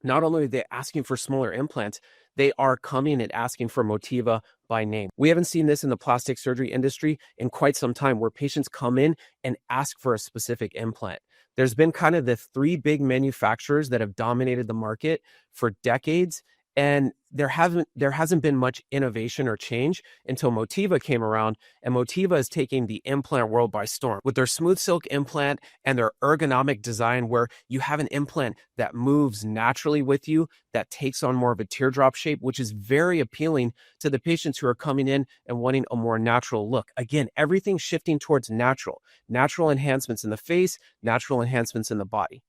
[SPEAKER 8] not only are they asking for smaller implants, they are coming and asking for Motiva by name. We haven't seen this in the plastic surgery industry in quite some time, where patients come in and ask for a specific implant. There's been kind of the 3 big manufacturers that have dominated the market for decades, and there hasn't been much innovation or change until Motiva came around, and Motiva is taking the implant world by storm with their smooth silk implant and their ergonomic design, where you have an implant that moves naturally with you, that takes on more of a teardrop shape, which is very appealing to the patients who are coming in and wanting a more natural look. Again, everything's shifting towards natural enhancements in the face, natural enhancements in the body.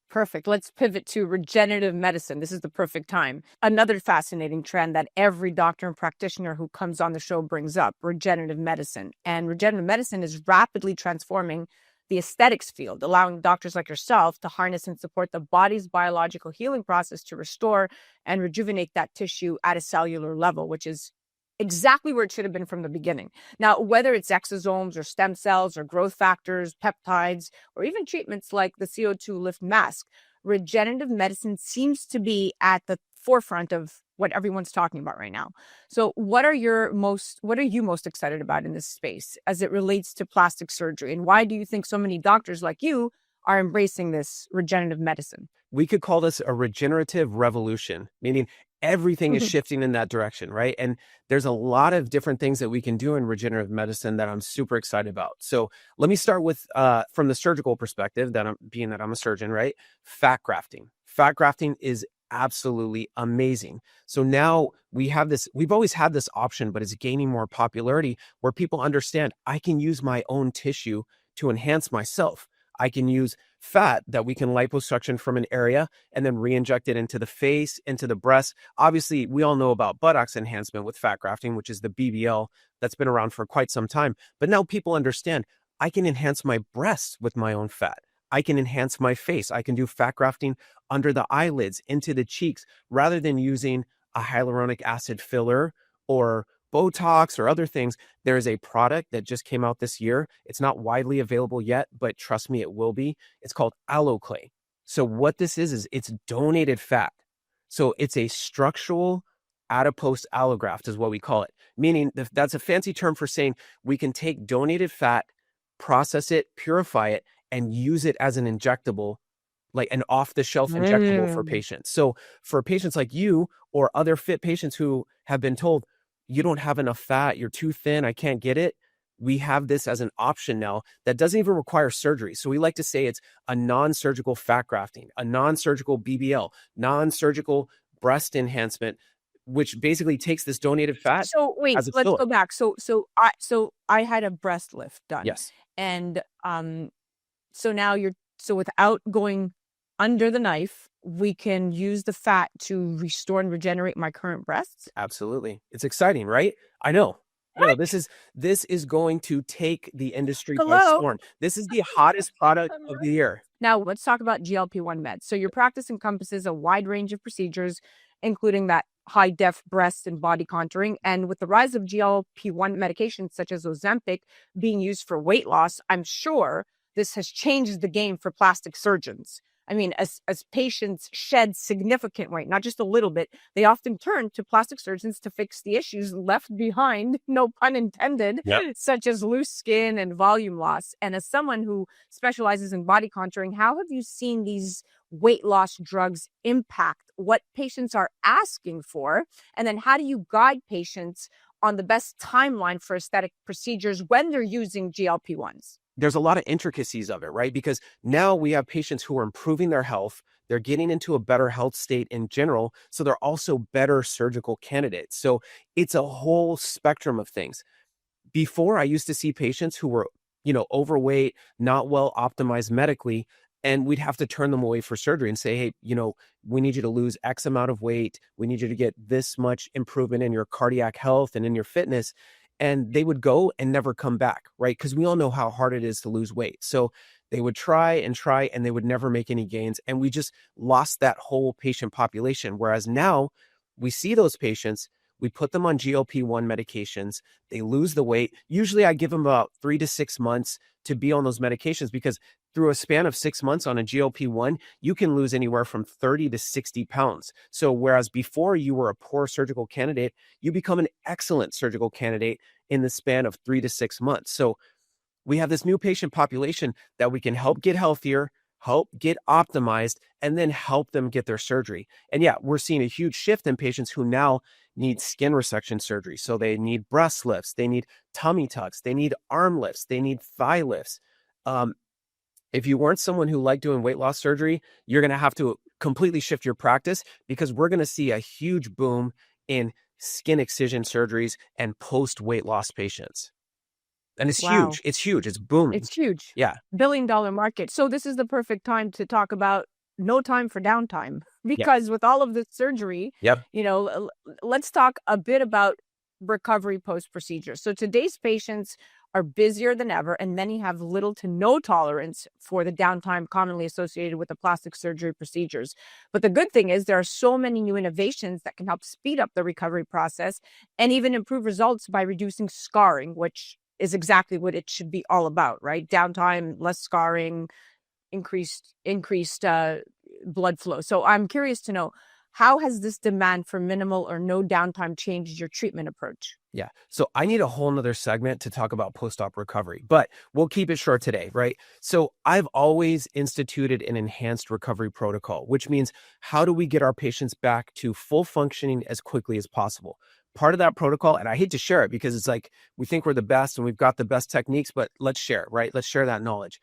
[SPEAKER 2] Perfect. Let's pivot to regenerative medicine. This is the perfect time. Another fascinating trend that every doctor and practitioner who comes on the show brings up, regenerative medicine. And regenerative medicine is rapidly transforming the aesthetics field, allowing doctors like yourself to harness and support the body's biological healing process to restore and rejuvenate that tissue at a cellular level, which is exactly where it should have been from the beginning. Now, whether it's exosomes or stem cells or growth factors, peptides, or even treatments like the CO2 lift mask, regenerative medicine seems to be at the forefront of what everyone's talking about right now. So what are you most excited about in this space as it relates to plastic surgery? And why do you think so many doctors like you are embracing this regenerative medicine?
[SPEAKER 8] We could call this a regenerative revolution, meaning everything is shifting in that direction, right? And there's a lot of different things that we can do in regenerative medicine that I'm super excited about. So let me start with, from the surgical perspective, that I'm a surgeon, right? Fat grafting. Fat grafting is absolutely amazing. So now we've always had this option, but it's gaining more popularity where people understand I can use my own tissue to enhance myself. I can use fat that we can liposuction from an area and then re-inject it into the face, into the breast. Obviously, we all know about buttocks enhancement with fat grafting, which is the BBL that's been around for quite some time. But now people understand I can enhance my breasts with my own fat. I can enhance my face. I can do fat grafting under the eyelids, into the cheeks, rather than using a hyaluronic acid filler or Botox or other things. There is a product that just came out this year. It's not widely available yet, but trust me, it will be. It's called AlloClay. So what this is it's donated fat. So it's a structural adipose allograft is what we call it, meaning that's a fancy term for saying we can take donated fat, process it, purify it, and use it as an injectable, like an off-the-shelf injectable for patients. So for patients like you or other fit patients who have been told, you don't have enough fat, you're too thin, I can't get it, we have this as an option now that doesn't even require surgery. So we like to say it's a non-surgical fat grafting, a non-surgical BBL, non-surgical breast enhancement, which basically takes this donated fat.
[SPEAKER 2] So wait,
[SPEAKER 8] as a
[SPEAKER 2] let's
[SPEAKER 8] filler.
[SPEAKER 2] go back. So I had a breast lift done.
[SPEAKER 8] Yes.
[SPEAKER 2] And so now without going under the knife, we can use the fat to restore and regenerate my current breasts.
[SPEAKER 8] Absolutely. It's exciting, right? I know. No, this is going to take the industry by storm. This is the hottest product of the year.
[SPEAKER 2] Now let's talk about GLP-1 meds. So your practice encompasses a wide range of procedures, including that high-def breast and body contouring. And with the rise of GLP-1 medications such as Ozempic being used for weight loss, I'm sure this has changed the game for plastic surgeons. I mean, as patients shed significant weight, not just a little bit, they often turn to plastic surgeons to fix the issues left behind, no pun intended, such as loose skin and volume loss. And as someone who specializes in body contouring, how have you seen these weight loss drugs impact what patients are asking for? And then how do you guide patients on the best timeline for aesthetic procedures when they're using GLP-1s?
[SPEAKER 8] There's a lot of intricacies of it, right? Because now we have patients who are improving their health. They're getting into a better health state in general. So they're also better surgical candidates. So it's a whole spectrum of things. Before, I used to see patients who were, overweight, not well optimized medically, and we'd have to turn them away for surgery and say, hey, we need you to lose X amount of weight. We need you to get this much improvement in your cardiac health and in your fitness. And they would go and never come back, right? Because we all know how hard it is to lose weight. So they would try, and they would never make any gains. And we just lost that whole patient population. Whereas now we see those patients, we put them on GLP-1 medications, they lose the weight. Usually I give them about 3 to 6 months to be on those medications, because through a span of 6 months on a GLP-1, you can lose anywhere from 30 to 60 pounds. So whereas before you were a poor surgical candidate, you become an excellent surgical candidate in the span of 3 to 6 months. So we have this new patient population that we can help get healthier, help get optimized, and then help them get their surgery. And yeah, we're seeing a huge shift in patients who now need skin resection surgery. So they need breast lifts, they need tummy tucks, they need arm lifts, they need thigh lifts. If you weren't someone who liked doing weight loss surgery, you're going to have to completely shift your practice, because we're going to see a huge boom in skin excision surgeries and post-weight loss patients. And it's huge. It's huge. It's booming.
[SPEAKER 2] It's huge.
[SPEAKER 8] Yeah.
[SPEAKER 2] $1 billion market. So this is the perfect time to talk about no time for downtime, because with all of this surgery, let's talk a bit about recovery post-procedure. So today's patients are busier than ever, and many have little to no tolerance for the downtime commonly associated with the plastic surgery procedures. But the good thing is there are so many new innovations that can help speed up the recovery process and even improve results by reducing scarring, which is exactly what it should be all about, right? Downtime, less scarring, increased blood flow. So I'm curious to know, how has this demand for minimal or no downtime changed your treatment approach?
[SPEAKER 8] Yeah. So I need a whole nother segment to talk about post-op recovery, but we'll keep it short today, right? So I've always instituted an enhanced recovery protocol, which means how do we get our patients back to full functioning as quickly as possible? Part of that protocol, and I hate to share it because it's like we think we're the best and we've got the best techniques, but let's share it, right? Let's share that knowledge.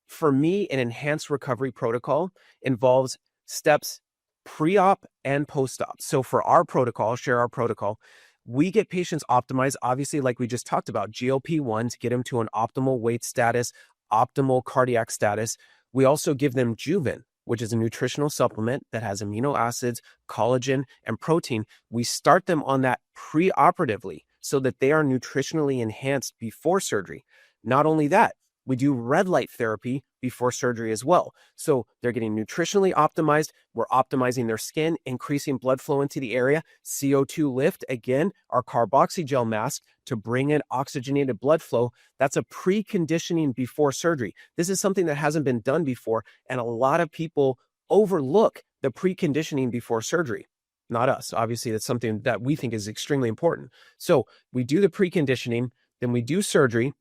[SPEAKER 8] For me, an enhanced recovery protocol involves steps pre-op and post-op. So for our protocol, I'll share our protocol. We get patients optimized, obviously, like we just talked about, GLP-1 to get them to an optimal weight status, optimal cardiac status. We also give them Juven, which is a nutritional supplement that has amino acids, collagen, and protein. We start them on that pre-operatively so that they are nutritionally enhanced before surgery. Not only that, we do red light therapy before surgery as well. So they're getting nutritionally optimized. We're optimizing their skin, increasing blood flow into the area. CO2 lift, again, our carboxygel mask to bring in oxygenated blood flow. That's a preconditioning before surgery. This is something that hasn't been done before, and a lot of people overlook the preconditioning before surgery. Not us. Obviously, that's something that we think is extremely important. So we do the preconditioning, then we do surgery.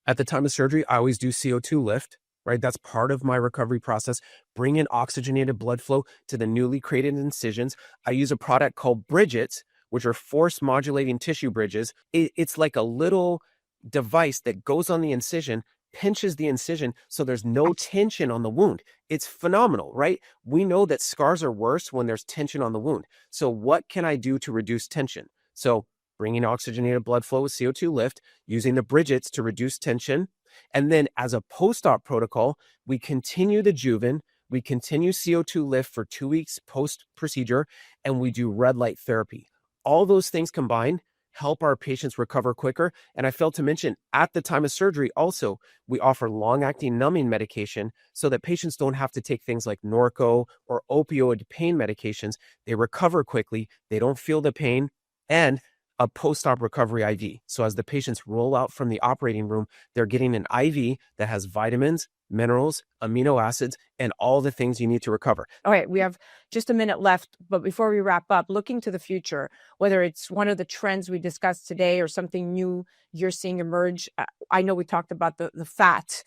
[SPEAKER 8] At the time of surgery, I always do CO2 lift, right? That's part of my recovery process. Bring in oxygenated blood flow to the newly created incisions. I use a product called Bridgets, which are force modulating tissue bridges. It's like a little device that goes on the incision, pinches the incision so there's no tension on the wound. It's phenomenal, right? We know that scars are worse when there's tension on the wound. So what can I do to reduce tension? So bringing oxygenated blood flow with CO2 lift, using the Bridgets to reduce tension. And then as a post-op protocol, we continue the Juven, we continue CO2 lift for 2 weeks post-procedure, and we do red light therapy. All those things combined help our patients recover quicker. And I failed to mention, at the time of surgery also, we offer long-acting numbing medication so that patients don't have to take things like Norco or opioid pain medications. They recover quickly, they don't feel the pain, and a post-op recovery IV. So as the patients roll out from the operating room, they're getting an IV that has vitamins, minerals, amino acids, and all the things you need to recover.
[SPEAKER 2] All right, we have just a minute left, but before we wrap up, looking to the future, whether it's one of the trends we discussed today or something new you're seeing emerge, I know we talked about the fat.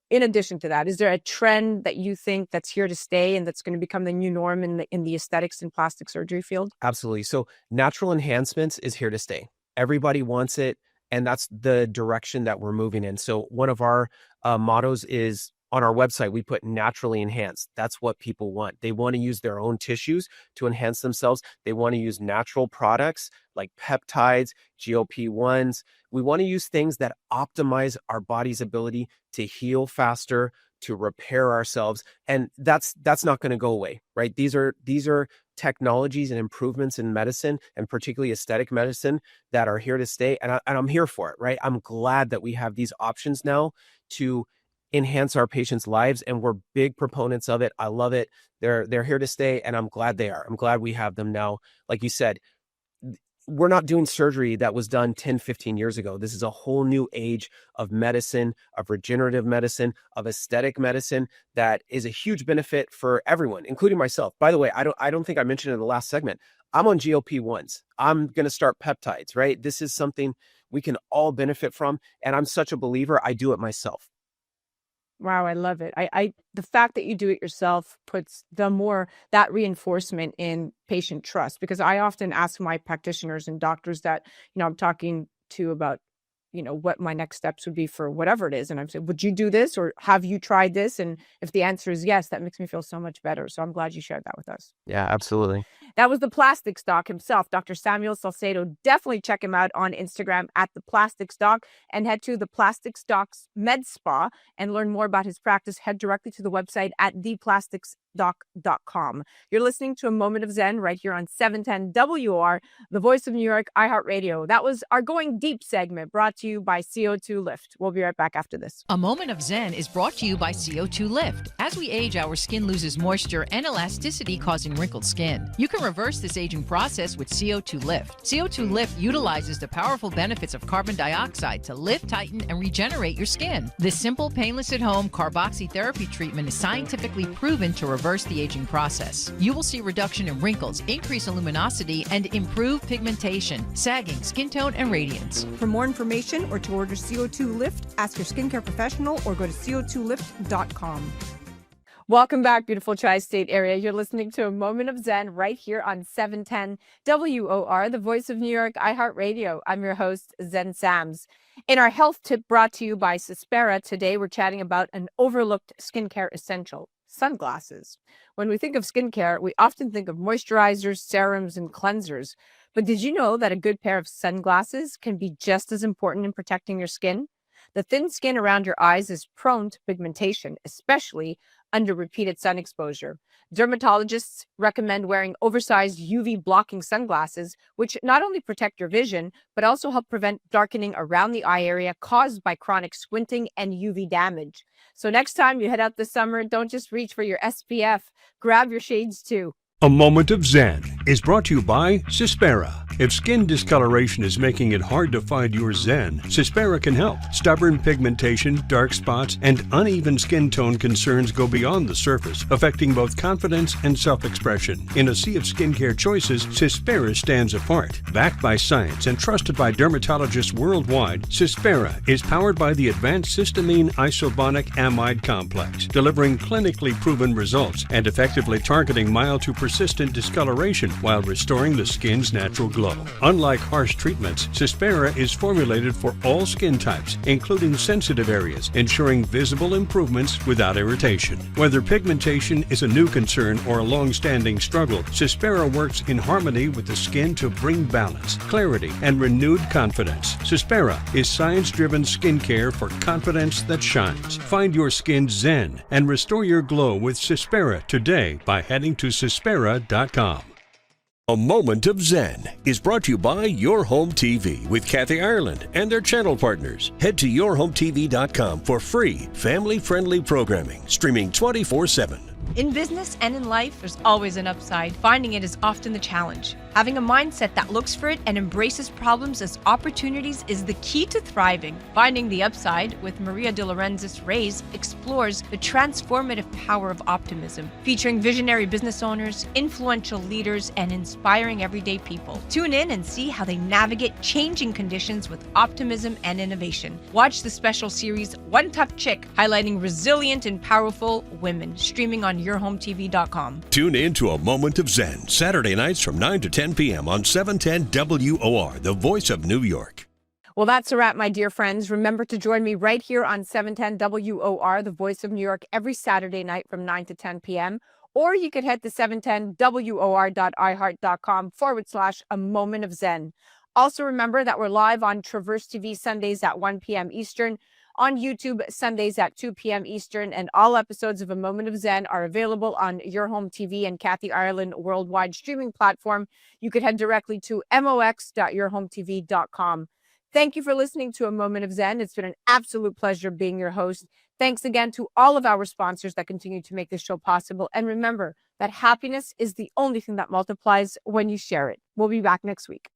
[SPEAKER 2] In addition to that, is there a trend that you think that's here to stay and that's going to become the new norm in the aesthetics and plastic surgery field?
[SPEAKER 8] Absolutely. So natural enhancements is here to stay. Everybody wants it, and that's the direction that we're moving in. So one of our mottos is, on our website, we put naturally enhanced. That's what people want. They want to use their own tissues to enhance themselves. They want to use natural products like peptides, GLP-1s. We want to use things that optimize our body's ability to heal faster, to repair ourselves. And that's not going to go away, right? These are technologies and improvements in medicine, and particularly aesthetic medicine, that are here to stay. And I'm here for it, right? I'm glad that we have these options now to enhance our patients' lives, and we're big proponents of it. I love it. They're here to stay, and I'm glad they are. I'm glad we have them now. Like you said, we're not doing surgery that was done 10, 15 years ago. This is a whole new age of medicine, of regenerative medicine, of aesthetic medicine that is a huge benefit for everyone, including myself. By the way, I don't think I mentioned in the last segment, I'm on GLP-1s. I'm going to start peptides, right? This is something we can all benefit from, and I'm such a believer. I do it myself.
[SPEAKER 2] Wow, I love it. The fact that you do it yourself puts that reinforcement in patient trust, because I often ask my practitioners and doctors that, I'm talking to about, what my next steps would be for whatever it is. And I'm saying, would you do this, or have you tried this? And if the answer is yes, that makes me feel so much better. So I'm glad you shared that with us.
[SPEAKER 8] Yeah, absolutely.
[SPEAKER 2] That was the Plastics Doc himself, Dr. Samuel Salcedo. Definitely check him out on Instagram at the Plastics Doc, and head to the Plastics Doc's Med Spa and learn more about his practice. Head directly to the website at theplasticsdoc.com. You're listening to A Moment of Zen right here on 710 WOR, the voice of New York, iHeartRadio. That was our Going Deep segment, brought to you by CO2 Lift. We'll be right back after this.
[SPEAKER 9] A Moment of Zen is brought to you by CO2 Lift. As we age, our skin loses moisture and elasticity, causing wrinkled skin. You can reverse this aging process with CO2 Lift. CO2 Lift utilizes the powerful benefits of carbon dioxide to lift, tighten, and regenerate your skin. This simple, painless at-home carboxytherapy treatment is scientifically proven to reverse the aging process. You will see reduction in wrinkles, increase luminosity, and improve pigmentation, sagging, skin tone, and radiance.
[SPEAKER 5] For more information or to order CO2 Lift, ask your skincare professional or go to co2lift.com.
[SPEAKER 2] Welcome back, beautiful tri-state area. You're listening to A Moment of Zen right here on 710 WOR, the voice of New York, iHeartRadio. I'm your host, Zen Sams. In our health tip brought to you by Cespera, today we're chatting about an overlooked skincare essential, sunglasses. When we think of skincare, we often think of moisturizers, serums, and cleansers. But did you know that a good pair of sunglasses can be just as important in protecting your skin? The thin skin around your eyes is prone to pigmentation, especially under repeated sun exposure. Dermatologists recommend wearing oversized UV blocking sunglasses, which not only protect your vision, but also help prevent darkening around the eye area caused by chronic squinting and UV damage. So next time you head out this summer, don't just reach for your SPF, grab your shades too.
[SPEAKER 1] A Moment of Zen is brought to you by Cespera. If skin discoloration is making it hard to find your Zen, Cespera can help. Stubborn pigmentation, dark spots, and uneven skin tone concerns go beyond the surface, affecting both confidence and self-expression. In a sea of skincare choices, Cespera stands apart. Backed by science and trusted by dermatologists worldwide, Cespera is powered by the advanced cysteamine isobonic amide complex, delivering clinically proven results and effectively targeting mild to persistent discoloration while restoring the skin's natural glow. Unlike harsh treatments, Cespera is formulated for all skin types, including sensitive areas, ensuring visible improvements without irritation. Whether pigmentation is a new concern or a long-standing struggle, Cespera works in harmony with the skin to bring balance, clarity, and renewed confidence. Cespera is science-driven skincare for confidence that shines. Find your skin zen and restore your glow with Cespera today by heading to Cespera.com. A Moment of Zen is brought to you by Your Home TV with Kathy Ireland and their channel partners. Head to yourhometv.com for free, family-friendly programming, streaming 24/7.
[SPEAKER 2] In business and in life, there's always an upside. Finding it is often the challenge. Having a mindset that looks for it and embraces problems as opportunities is the key to thriving. Finding the Upside with Maria de Laurentiis Reyes explores the transformative power of optimism, featuring visionary business owners, influential leaders, and inspiring everyday people. Tune in and see how they navigate changing conditions with optimism and innovation. Watch the special series One Tough Chick, highlighting resilient and powerful women, streaming on yourhometv.com.
[SPEAKER 1] Tune in to A Moment of Zen, Saturday nights from 9 to 10 p.m. on 710 WOR, the voice of New York.
[SPEAKER 2] Well, that's a wrap, my dear friends. Remember to join me right here on 710 WOR, the voice of New York, every Saturday night from 9 to 10 p.m. Or you could head to 710WOR.iHeart.com/A Moment of Zen. Also remember that we're live on Traverse TV Sundays at 1 p.m. Eastern, on YouTube Sundays at 2 p.m. Eastern, and all episodes of A Moment of Zen are available on Your Home TV and Kathy Ireland worldwide streaming platform. You could head directly to mox.yourhometv.com. Thank you for listening to A Moment of Zen. It's been an absolute pleasure being your host. Thanks again to all of our sponsors that continue to make this show possible. And remember that happiness is the only thing that multiplies when you share it. We'll be back next week.